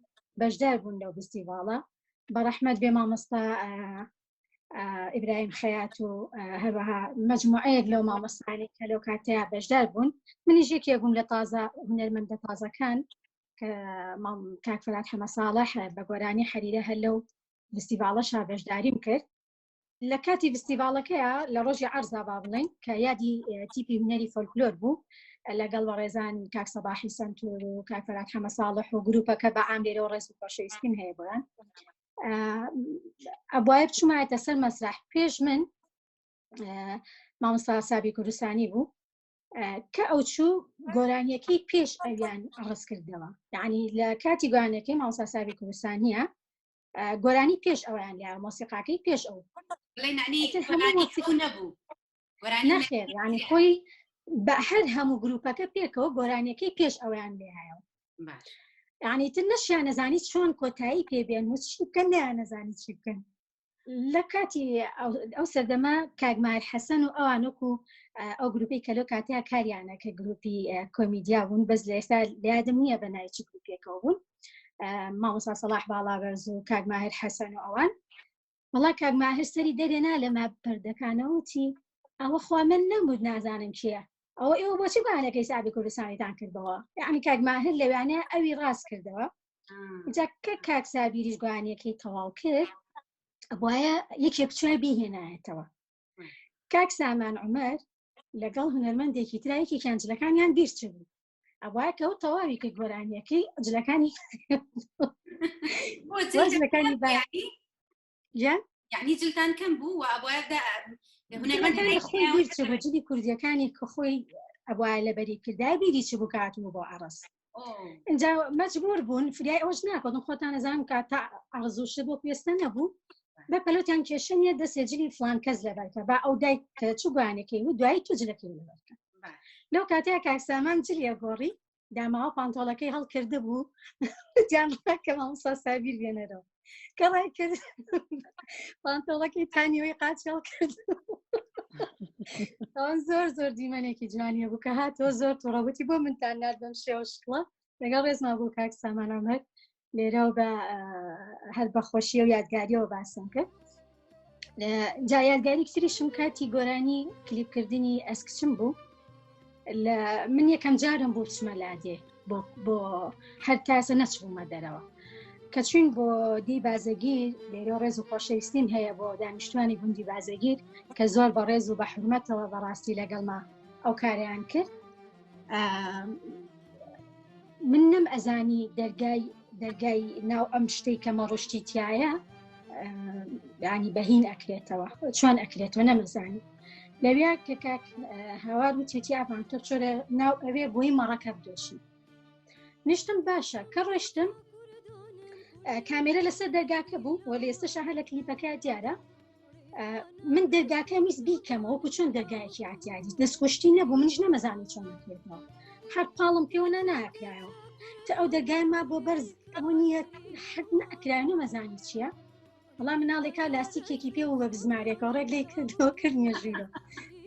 بەشدار بوون لەو فستیڤاڵە بەڕەحمەت بێ مامۆستا ئیبراهیم خەیات و هەروەها مەجموعەیەک لەو مامۆستانی کە لەو کاتەیە بەشدار بوون منیش یەکێک بووم لە تازە هونەرمەندە تازەکان کە کاک فەرات حەمەساڵح بە گۆرانی حەریرە هەر لەو فستیڤاڵەشا بەشداریم کرد لە کاتی فستیڤاڵەکەیە لە ڕۆژی عەرزا با بڵێن کە یادی تیپی هونەری فۆلکلۆر بوو لەگەڵ بەڕێزان کاک سەباحی سەنتور و کاک فەرات حەمەساڵح و گروپەکە بە عام لێرەوە ڕێز و خۆشەویستیم هەیە بۆیان ئەبواە بچوومایەتە سەر مەسرح. پێش من مامۆستا سابی کوردستانی بوو کە ئەو چوو گۆرانیەکەی پێش ئەویان ئەڕست کردەوە، یعنی لە کاتی گۆرانیەکەی مامۆستا سابی کوردستانیە گۆرانی پێش ئەویان لە مۆسیقاکەی پێش ئەو نەبوو نەخێر، یعنی خۆی بە هەر هەموو گروپەکە پێکەوە گۆرانیەکەی پێش ئەویان لێهایەوە، یعنی تر نەشیان نەزانی چۆن کۆتایی پێبێن و چی بکەن نیان نەزانی چی بکەن. لە کاتی ئەو سەردەما کاگمار حەسەن و ئەوانۆکو ئەو گروپی کەلۆ کاتیا کاریانە کە گروپی کۆمیدیا بوون، بەس لە ئێستا یادم نییە بە ناوی چی گروپێکەوە بوون، مامۆستا سەلاح باڵاوەرز و کاگماهر حەسەن و ئەوان. وەڵا کاگماهر سەری دەرێنا لە ماپەردەکانەوە وتی ئەوە خوا من نەمبود نازانم کێیە، ئەوە ئێوە بۆچی بەهانەکەی سابی کوردستانیتان کردەوە، یعنی کاگماهر لەوانەیە ئەوی ڕاست کردەوە. جا کە کاک سابیریش گوانیەکەی تەواو کرد ئەبوایە یەکێک بچوە بیهێنایەتەوە. کاک سامان عومەر لەگەڵ هونەرمەندێکی ترایەکی کانجلەکانیان بیرچ بوو، ئەوایە کە ئەو تەواوی کرد گۆرانیەکەی جلەکانی یعنی جلتان کەم بوو و ئەبوایە خۆی بیرچ بوو، جلی کوردیەکانی کە خۆی ئەبوایە لە بەری کردای بیری چ بوو کاتبوو بۆ عەرەس. اینجا مەجبور بوون فریای ئەوش ناکەن خۆتان نەزانم کە تا ئەرزوشت بۆ پێستە نەبوو بە پەلۆتیان کێشەنیە دەسێ جلی فلان کەس لەبەرکە با ئەو دایک کە چوو گوانەکەی و دوایی تو جلەکەی لەبەرکە. لەو کاتەیە کاک سامان جلیە گۆڕی داماوە پانتۆڵەکەی هەڵکرده بوو جیان کە مامۆستا سابیر بێنەرەوە کەڵای کرد پانتۆڵەکەی تانیەوەی قاچ هەڵکرد. ئەوان زۆر زۆر دیمەنێکی جوانیە بوو کە هاتەوە زۆر تووڕەوتی بۆ منتان نات بەم شێوە شکڵە لەگەڵ ڕێزما بوو کاک سامان عومەر لێرە و بە هەر بەخۆشیە و یادگاریەوە باسم کرد. جا یادگاری کتریشم کاتی گۆرانی کلیپکردنی ئەسکچم بوو، من یەکەم جارم بۆ بچمە لادێ بۆ هەر تاسە نەچبوومە دەرەوە کە چوین بۆ دی بازەگیر لێرە ڕێز و خۆشەویستیم هەیە بۆ دانیشتوانی گوندی بازەگیر کە زۆر بە ڕێز و بە حورمەتەوە بەڕاستی لەگەڵما ئەو کاریان کرد. من نەم ئەزانی دەرگای ناو ئەم شتەی کە مەڕۆشتی تایە ینی بەهین ئەکرێتەوە چۆن ئەکرێتەوە نەمەزانی. لەوێ کە کاک هاوار و تێتی ئاپان تۆ چۆرە ناو ئەوێ بۆی مەڕەکە بدۆشی نیشتم باشە کە ڕۆشتم کامێرە لەسەر دەرگاکە بوو وە لە ئێستاشە هەر لە کلیپەکە دیارە من دەرگاکە میز بیکەمەوە وەکو چۆن دەرگایەکی ئاتیادی دەستکۆشتی نەبوو منیش نەمەزانی چۆن نەکرێتەوە هەر پاڵم پێوە ناکرایەوە تا ئەو دەرگای ما بۆ بەرز ئەوە نییە حەد نەکرای نەمەزانی چییە وەڵام مناڵێکا لاستیکێکی پێ و بە بزمارێکە ڕێک لێ کردەوە کرد نێژیرە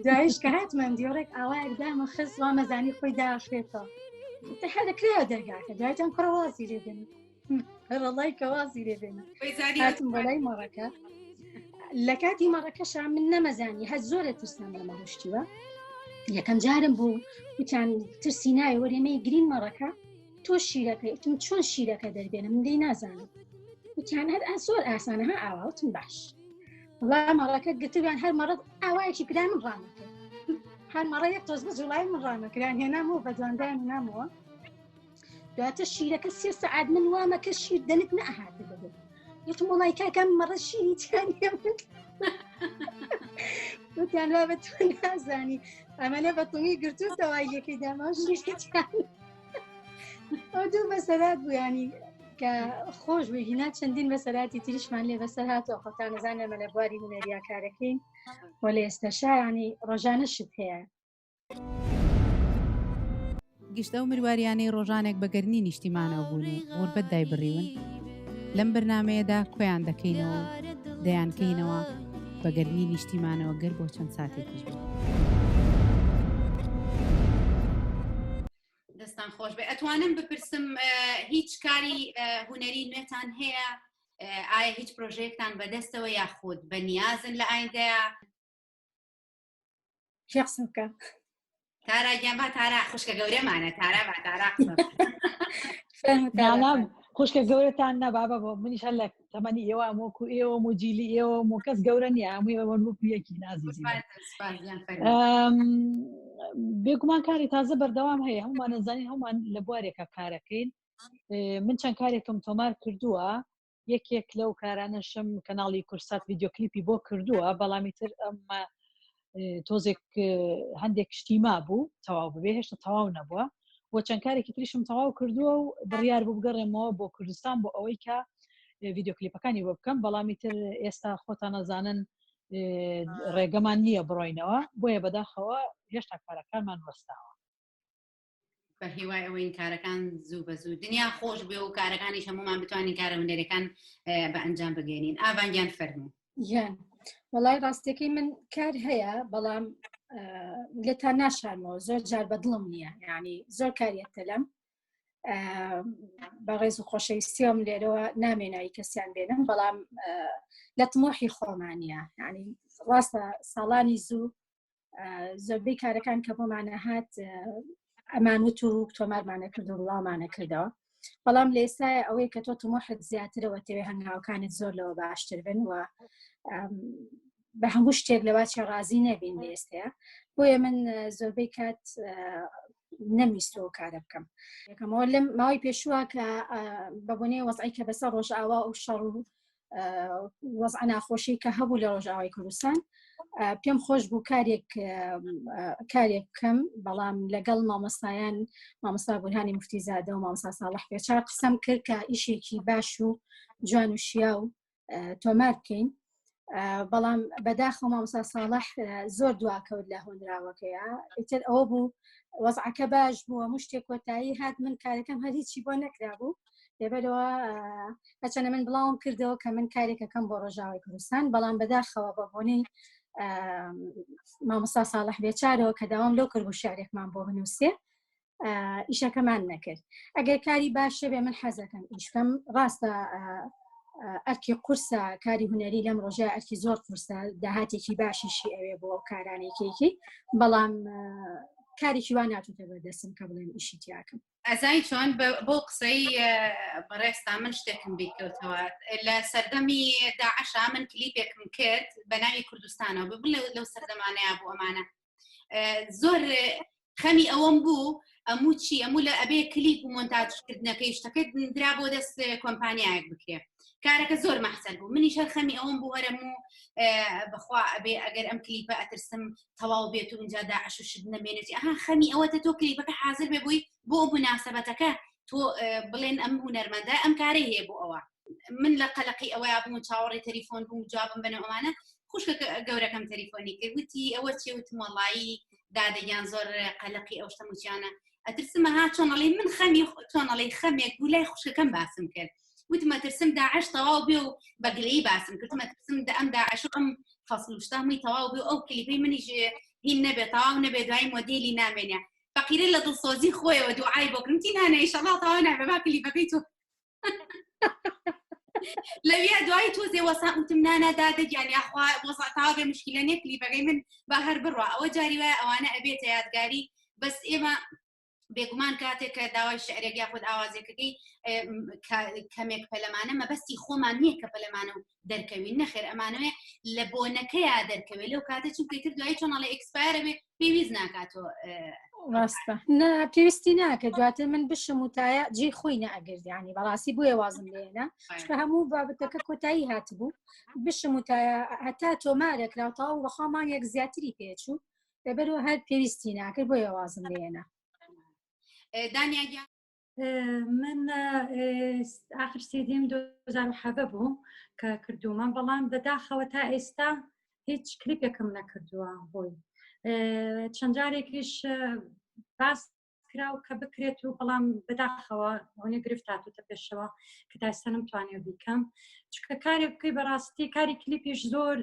دوایش کە هاتمان دیۆڕێک ئاوایەکدامە خست وا مەزانی خۆی داخرێتەوە هەر دەکرایەوە دەرگاکە دوایتان کوڕەوازی لێ بێنن ڕەڵای کەوازی لێ بێنن هاتم بەلای مەڕەکە لە کاتی مەڕەکەشا من نەمەزانی هەر زۆرە ترسان لە مەڕۆشتیوە یەکەم جارم بوو وتیان ترسی نایە وەرێمەی گرین مەڕەکە تۆ شیرەکەی وتم چۆن شیرەکە دەربێنم من دەی نازانم وتیان هەر زۆر ئاسانە ها ئاواوتم باش وڵام مەڕەکە گرتویان هەر مەڕەت ئاوایەکی کرا من ڕامەکرد هەر مەڕە یەک تۆز بە جوڵای من ڕامەکران هێنامەوە بە دوواندان نامەوە دواتە شیرەکە 3 سەعات من وامەکە شیر دەنت نەهاتە ببێت یەتم وڵای کاکەم مەڕە شیری تیانە من وتیان وا بە تۆ نازانی ئەمەە بەتڵمی گرتو دەوای لێکەی داما شیری تیان ئەو دوو بەسەرات بوو ینی کە خۆش بوو هینا چەندین بەسەراتی تریشمان لێ بەسەر هاتەوە خۆتان نەزانێمە لە بواری هونەریاکارەکەین وە لە ئێستاشا ینی ڕۆژانە شت هەیە گشتە و مرواريانەی ڕۆژانێک بەگەرنی نیشتیمانەوە بوون و غوربەت دای بڕیون لەم بەرنامەیەدا کۆیان دەکەینەوە دەیانکەینەوە بەگەرنی نیشتیمانەوە گەر بۆ چەند ساتێکیش بێت دەستان خۆش بێ ئەتوانم بپرسم هیچ کاری هونەری نوێتان هەیە ئایا هیچ پرۆژەیەکتان بەدەستەوە یاخود بە نیازن لە ئایندەیە شخصەکە تارا گیانبا تارا خوشکە گەورەمانە تارا با تارا خوشکە گەورەتان نەبابە بۆ منیش هەر لە تەمەنی ئێوە وەکو ئێوە و جیلی ئێوە و کەس گەورە نیە هەمووی ئەوەن وەکو یەکی نازیزی بێگومان کاری تازە بەردەوام هەیە هەمومان نەزانین هەمومان لە بوارێکە کارەکەین من چەند کارێکم تۆمار کردووە یەکێک لەو کارانەشم کەناڵی کورسات ڤیددیۆکلیپی بۆ کردووە بەڵامی تر ئەمە تۆزێک هەندێک شتیما بوو تەواو ببێ هێشتا تەواو نەبووە بۆ چەند کارێکی تریشم تەواو کردووە و بڕیار بوو بگەڕێمەوە بۆ کوردستان بۆ ئەوەی کە ڤیددیۆکلیپەکانی بۆ بکەم بەڵامی تر ئێستا خۆتان نەزانن ڕێگەمان نییە بڕۆینەوە بۆیە بەداخەوە هێشتا کارەکانمان وەستاوە بە هیوای ئەوەی کارەکان زوو بە زوو دنیا خۆش بێ و کارەکانی هەمومان بتوانین کارە هونەرەکان بە ئەنجام بگەێنین ئاوانگیان فەرموو یان وەڵای ڕاستەکەی من کار هەیە بەڵام لە تا ناشارمەوە زۆر جار بە دڵم نییە یعنی زۆر کاریەتەلەم بە ڕێز و خۆشەویستیەم لێرەوە نامێنایی کەسیان بێنم بەڵام لە تمۆحی خۆمانە ینی ڕاستە ساڵانی زوو زۆربەی کارەکان کە بۆمانە هات ئەمانوت و تۆمارمانە کرد و وڵامانە کردەوە بەڵام لە ئێستای ئەوەی کە تۆ تمۆحت زیاترەوە تەوێ هەنگاوەکانت زۆر لەوە باشتر بن و بە هەموو شتێک لە باچی ڕازی نەبین لە ئێستەیە بۆیە من زۆربەی کات نەمیستەوە کارە بکەم یەکەمەوە لەم ماوەی پێشووە کە بەبوونەیە وەزعی کە بەسەر ڕۆژئاوا و شەڕ و وەزع ناخۆشی کە هەبوو لە ڕۆژئاوای کوردستان پێم خۆش بوو کارێک بکەم بەڵام لەگەڵ مامۆستایان مامۆستا بورهانی موفتیزادە و مامۆستا ساڵح پێچار قسەم کرد کە ئیشێکی باش و جوان و شیا و تۆمار بکەین بەڵام بەداخەوە مامۆستا ساڵح زۆر دواکەوت لە هۆنراوەکەیە ئیتر ئەوە بوو وەزعەکە باش بووە هەموو شتێک کۆتایی هات من کارەکەم هەر هیچی بۆ نەکرا بوو لێبەرەوە هەچەنە من بڵاوم کردەوە کە من کارێکەکەم بۆ ڕۆژاوای کوردستان بەڵام بەداخەوە بە بۆنەی مامۆستا ساڵح بێچارەوە کە داوام لەو کرد بوو شارێکمان بۆ بنووسێ ئیشەکەمان نەکرد ئەگەر کاری باشە بێ من حەزەکەم ئیشکەم ڕاستە ئەرکی قورسە کاری هونەری لەم ڕۆژە ئەرکی زۆر قورسە داهاتێکی باشیشی ئەوێ بۆ کارانێکێکی بەڵام کارێکی وان ناتوتە بەردەستم کە بڵێم ئیشی تیاکەم ئەزای چۆن بۆ قسەی بەڕێستا من شتێکم بیکەوتەوە لە سەردەمی داعشا من کلیپێکم کرد بە ناوی کوردستانەوە ببن لەو سەردەمانەیە بوو ئەمانە زۆر خەمی ئەوەم بوو ئەموو چی ئەموو لە ئەبێ کلیپ و مۆنتاژکردنەکەی شتەکەت درا بۆ دەست کۆمپانیایەک بکرێ کارەکە زۆر مەحسەن بوو منیش هەر خەمی ئەوەم بوو هەرموو بەخوا ئەبێ ئەگەر ئەم کلیپە ئەترسم تەواو بێت و اینجا داعش و شت نەمێنێتی ئەها خەمی ئەوەتە تۆ کلیپەکە حازر بێ بووی بۆ مناسبەتەکە تۆ بڵێن ئەم هونەرمەندە ئەم کارەی هەیە بۆ ئەوە من لە قەلەقی ئەوەیە بووم چاوەڕێ تەلیفۆن بووم جوابم بنەوە ئەمانە خوشکە گەورەکەم تەلیفۆنی کرد وتی ئەوە چی وتم وەڵایی دادەگیان زۆر قەلەقی ئەو شتە موچیانە ئەترسمە ها چۆنەڵی من خەمی چۆنەڵی خەمێک بوو لای خوشکەکەم باسم کرد وتمە ترسم داعش تەواو بێ و بەگلەی باسم کردمە ترسم ئەم داعش ئەم فەسڵ و شتەمی تەواو بێ و ئەو کلیپەی منیش هین نەبێت تەواو نەبێت دوای مۆدێلی نامێنێ فەقیرە لە دڵسۆزی خۆیەوە دوعای بۆ کردم تینانە ئینشەڵڵا تەواو نابێ با کلیپەکەی تۆ لەویا دوای تۆزێ وەسا وتم نانە دادەگیان یاخوا وەسا تەواو بێ مشکلە نیە کلیپەکەی من با هەر بڕوا ئەوە جاری وایە ئەوانە ئەبێتە یادگاری بەس ئێمە بێگومان کاتێک کە داوای شعرێک یاخود ئاوازێکەکەی کەمێک پەلەمانە مەبەستی خۆمان نییە کە پەلەمانە و دەرکەوین نەخێر ئەمانەوێ لە بۆنەکەیە دەرکەوێت لەو کاتە چونکە تر دوای چۆنەڵی ئەکسپایرە بێ پێویست ناکاتەوە ڕاستە پێویستی ناکە دواتر من بشم وتایە جێ خۆی نەئەگرد ینی بەڕاستی بۆیە وازم لێنە چکە هەموو بابەتەکە کۆتایی هاتبوو بشم وتایە هەتا تۆمارەکراوتەوە و بەخۆمانێک زیاتری پێچوو لەبەرەوە هەر پێویستی ناکرد بۆیە وازم لێنە دانیاگیان من آخر سێدیم 2007 بوو کە کردومە بەڵام بەداخەوە تا ئێستا هیچ کلیپێکم نەکردووە بۆی چەند جارێکیش باس کراو کە بکرێت و بەڵام بەداخەوە ئەوەنێ گرفت هاتوتە پێشەوە کە تا ئێستا نەمتوانێت بیکەم چکە کارێک بکەی بەڕاستی کاری کلیپیش زۆر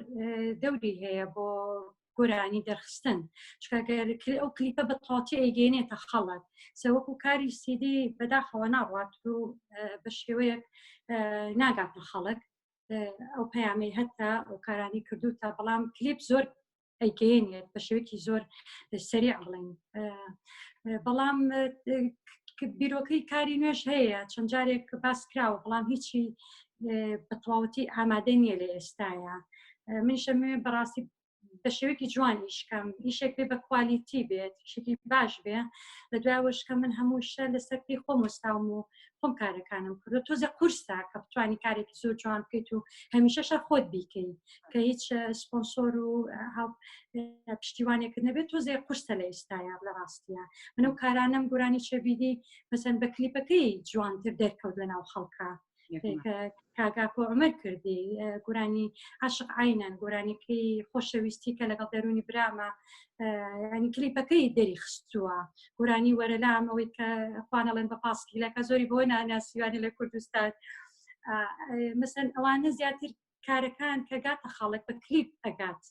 دەوری هەیە بۆ گۆرانی دەرخستن چکەگەر ئەو کلیپە بە تاڵتی ئەیگەێنێتە خەڵک سەوەکو کاری سیدی بەداخەوە ناڕات و بە شێوەیەک ناگاتە خەڵک ئەو پەیامی هەتا ئەو کارانی کردو تا بەڵام کلیپ زۆر ئەیگەێنێت بە شێوەیەکی زۆر سەریع بڵێن بەڵام بیرۆکەی کاری نوێش هەیە چەند جارێک باس کراوە بەڵام هیچی بە تەواوەتی ئامادە نییە لە ئێستایە منشەمێ بەڕاستی بە شێوەیەکی جوان ئیشکەم ئیشێک بێ بە کوالیتی بێت شێکی باش بێ لە دوایەوەشکە من هەموو شە لەسەر پێی خۆم وەستاوم و خۆم کارەکانم کردو تۆزە قورسە کە بتوانی کارێکی زۆر جوان بکەیت و هەمیشەشە خۆت بیکەی کە هیچ سپۆنسۆر و پشتیوانێکرد نەبێت تۆزێ قورسە لە ئێستاە لە ڕاستیە من ئەو کارانم گۆرانی چەبیدی مەسەن بە کلیپەکەی جوانتر دەرکەوت لە ناو خەڵکە کاگاکۆ ئەمەر کردی گۆرانی عاشق عینەن گۆرانیکەی خۆشەویستی کە لەگەڵ دەرونی برامە ینی کلیپەکەی دەری خستووە گۆرانی وەرەلام ئەوەی کە خوانەڵێن بە پاسکیلەکە زۆری بۆ ناناسیوانی لە کوردستان مەسەن ئەوانە زیاتر کارەکان کە گاتە خاڵک بە کلیپ ئەگات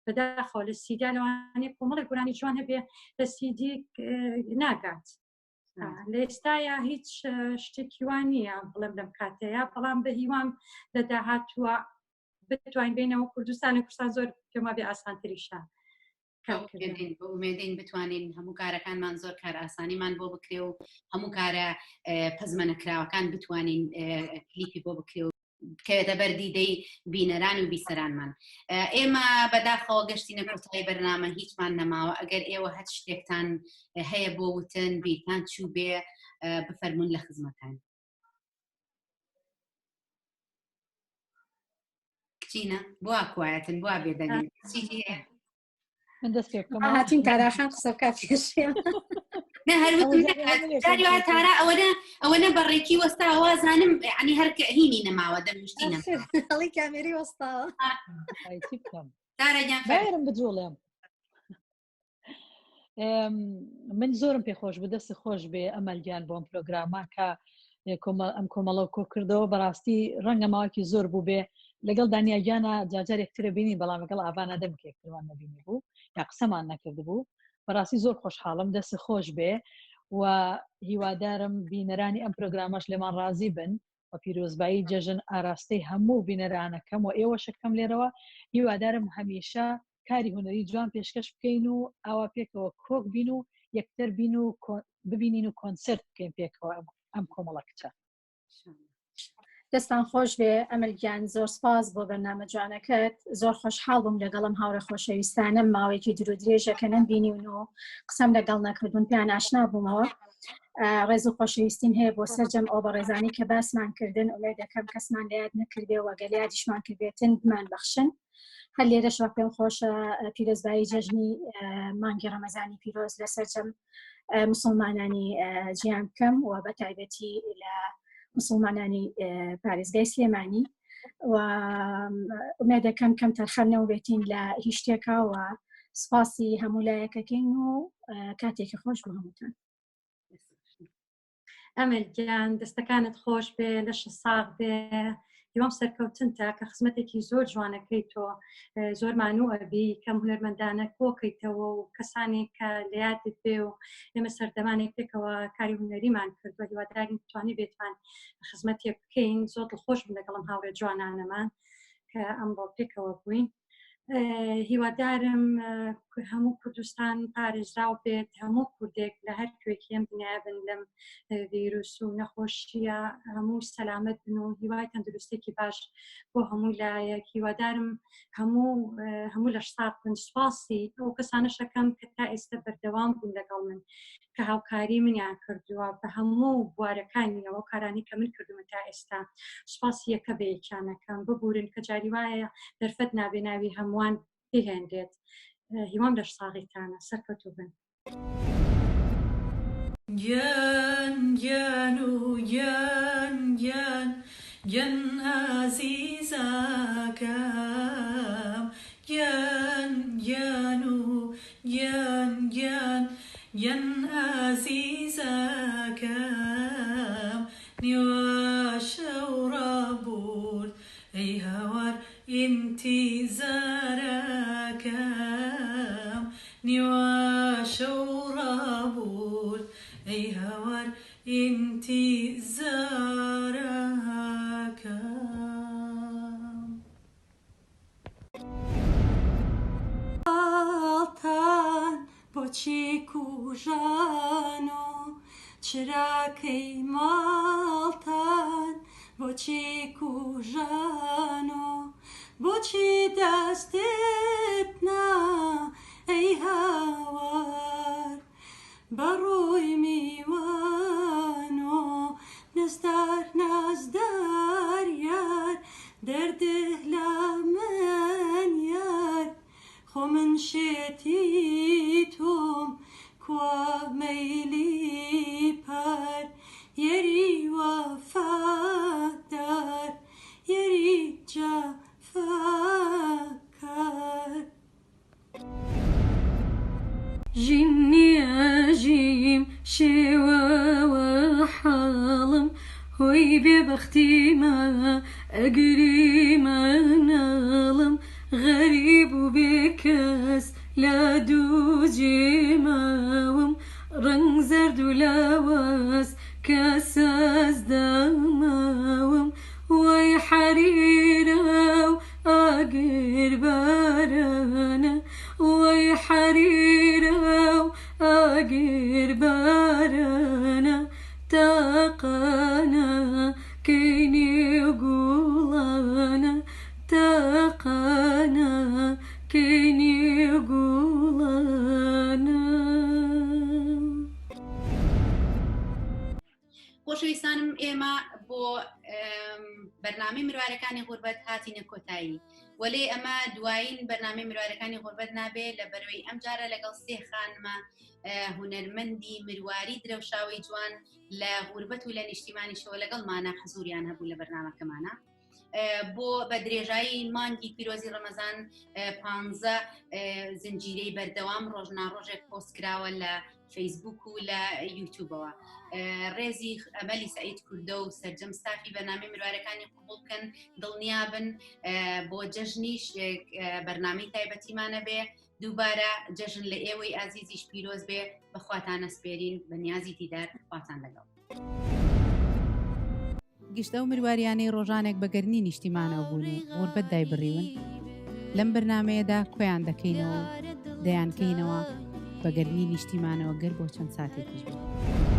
بەداخەوە لە سیدا لەوانەیە کۆمەڵی گۆرانی جوان هەبێ لە سیدی ناگات لە ئێستاە هیچ شتێکی وان نییە بڵێم لەم کاتەیە بەڵام بە هیوام لە داهاتووە بتوانین بینەوە کوردستان و کوردستان زۆر پێما بێ ئاسانتریشە ئومێدین بتوانین هەموو کارەکانمان زۆر کار ئاسانیمان بۆ بکرێ و هەموو کارە پەزمەنەکراوەکان بتوانین کلیپی بۆ بکرێ و بکەوێتە بەردیدەی بینەران و بیسەرانمان ئێمە بەداخەوە گەشتینە کۆتایی بەرنامە هیچمان نەماوە ئەگەر ئێوە هەت شتێکتان هەیە بۆ وتن بیرتان چوو بێ بفەرمون لە خزمەتان کچینە بوا کوایەتن بوا بێدەنێن من دەست پێکەم هاتین تاراخان قسە بکات پێشیان نه هەروتاری تارا ئەوەنە بەڕێکی وەستا وازانم عنی هەر هینی نەماوە دەمشتی هەڵی کامێری وەستاوە بایرم بجوڵێم من زۆرم پێخۆش بوو دەستی خۆش بێ ئەمەلگیان بۆم پرۆگراما کە ئەم کۆمەڵە کۆ کردەوە بەڕاستی ڕەنگە ماوەکی زۆر بوو بێ لەگەڵ دانیاگیانە جاجارێکترە بینی بەڵام لەگەڵ ئاوانە دەمکێکتوان نەبینی بوو یا قسەمان نەکرد بوو بەڕاستی زۆر خۆشحاڵم دەستی خۆش بێ و هیوادارم بینەرانی ئەم پرۆگرامەش لێمان ڕازی بن و پیرۆزبایی جەژن ئاراستەی هەموو بینەرانەکەم و ئێوە شەکەم لێرەوە هیوادارم هەمیشە کاری هوەری جوان پێشکەش بکەین و ئاوا پێکەوە کۆک بین و یەکتر بین و ببینین و کۆنسرت بکەین پێکەوە ئەم کۆمەڵە کچە دەستان خۆش بێ ئەمەلگیان زۆر سپاس بۆ بەرنامە جوانەکەت زۆر خۆشحاڵ بووم لەگەڵم هاوڕێ خۆشەویستانم ماوەیەکی درودرێژەکە نەمبینیون و قسەم لەگەڵ نەکردون پێیان ئاشنا بوومەوە ڕێز و خۆشەویستین هەیە بۆ سەرجەم ئەو بە ڕێزانی کە باسمان کردن ئومێد دەکەم کەسمان لە یاد نەکردێ و گەل یادیشمان کردبێتن بمان بەخشن هەر لێرەشەوە پێم خۆشە پیرۆزبایی جەژنی مانگی ڕەمەزانی پیرۆز لە سەرجەم موسڵمانانی جیان بکەم و بە تایبەتی لە مسلمانانی پارێزگای سلێمانی و ئومێد دەکەم کەم تەرخەنەوە بێتین لە هیچ شتێکە و سپاسی هەموو لایەکەکەین و کاتێکی خۆش بۆ هەمووتان ئەمەلگیان دەستەکانت خۆش بێ لەش ساغ بێ هیوام سەرکەوتنتە کە خزمەتێکی زۆر جوانەکەی تۆ زۆر مانووەبی کەم هونەرمەندانە کۆکەیتەوە و کەسانێک کە لە یادت بێ و ئێمە سەردەمانێک پێکەوە کاری هونەریمان کردووە هیوادارین بتوانێت بێتوان خزمەتێک بکەین زۆر دڵخۆش بن لەگەڵم هاوڕێ جوانانەمان کە ئەمڕۆ پێکەوە بووین هیوادارم هەموو کوردستان پارێزراو بێت هەموو کوردێک لە هەر کوێکی ئەم دنیا بن لەم ڤیرۆس و نەخۆشیە هەموو سەلامەت بن و هیوای تەندروستێکی باش بۆ هەموو لایەک هیوادارم هەموو لەش ساق بن سوپاسی ئەو کەسانەشەکەم کە تا ئێستا بەردەوام بوون لەگەڵ من کە هاوکاری منیان کردووە بە هەموو بوارەکانی ئەوە کارانی کە من کردومە تا ئێستا سوپاسی یەکە بە یەکیانەکەم ببورن کە جاری وایە دەرفەت نابێ ناوی هەمووان بهێنرێت هیوام لەش ساغیتانە سەرکەوتوو بن گیان گیان و گیان گیان گیان عزیزەکەم گیان گیان و گیان گیان گیان عزیزەکەم نیوە شەو ڕابورد ئەی هەوار ئینتیزارەکەم نیوە شەو ڕابورد ئەی هەوار ئینتیزارەکەم ئاڵتان بۆچی کوژانۆ چراکەی ماڵتان بۆچی کوژانۆ بۆچی دەستێت نا بەڕۆی میوان و نازدار یار دەردێ لە من یار خۆ من شێتی تۆم کوا مەیلی پار یەری وەفادار یەری جافاکار ژینیە ژیم شێوەوە حاڵم هۆی بێبەختیمە ئەگری مناڵم غەریب و بێکەس لە دوو جێماوم ڕنگ زەرد و لاواز کە سەزدەماوم وای حەریرە و ئاگر بارانە وای حەریرە و ئاگر بارانە تاقانە کەینێ گوڵانە تاقانە کەینێ گوڵانە. خۆشەویستانم ئێمە بۆ بەرنامەی مروارەکانی غوربەت هاتینە کۆتایی وەلێ ئەمە دوایین بەرنامەی مروارەکانی غوربەت نابێت لە بەرەوەی ئەم جارە لەگەڵ سێ خانمە هونەرمەندی مرواری درەوشاوی جوان لە غوربەت و لە نیشتیمانیشەوە لەگەڵمانە حەزوریان هەبوو لە بەرنامەکەمانە بۆ بە درێژایی مانگی پیرۆزی ڕەمەزان 15 زنجیرەی بەردەوام ڕۆژناڕۆژێک پۆستکراوە لە فەیسبوک و لە یوتیوبەوە ڕێزی ئەمەلی سعید کوردە و سەرجەم ستافی بەرنامەی مروارەکانی قبوڵ بکەن دڵنیابن بۆ جەژنیش بەرنامەی تایبەتیمانە بێ دووبارە جەژن لە ئێوەی ئازیزیش پیرۆز بێ بەخواتانە سپێرین بە نیازی دیدار خواتان لەگەڵ. گشتە و مرواریانەی ڕۆژانێک بەگەرنی نیشتیمانەوە بوون و غوربەت دایبڕیون لەم بەرنامەیەدا کۆیان دەکەینەوە دەیانکەینەوە بەگەرنی نیشتیمانەوە گەر بۆ چەند ساتێکیش بێت.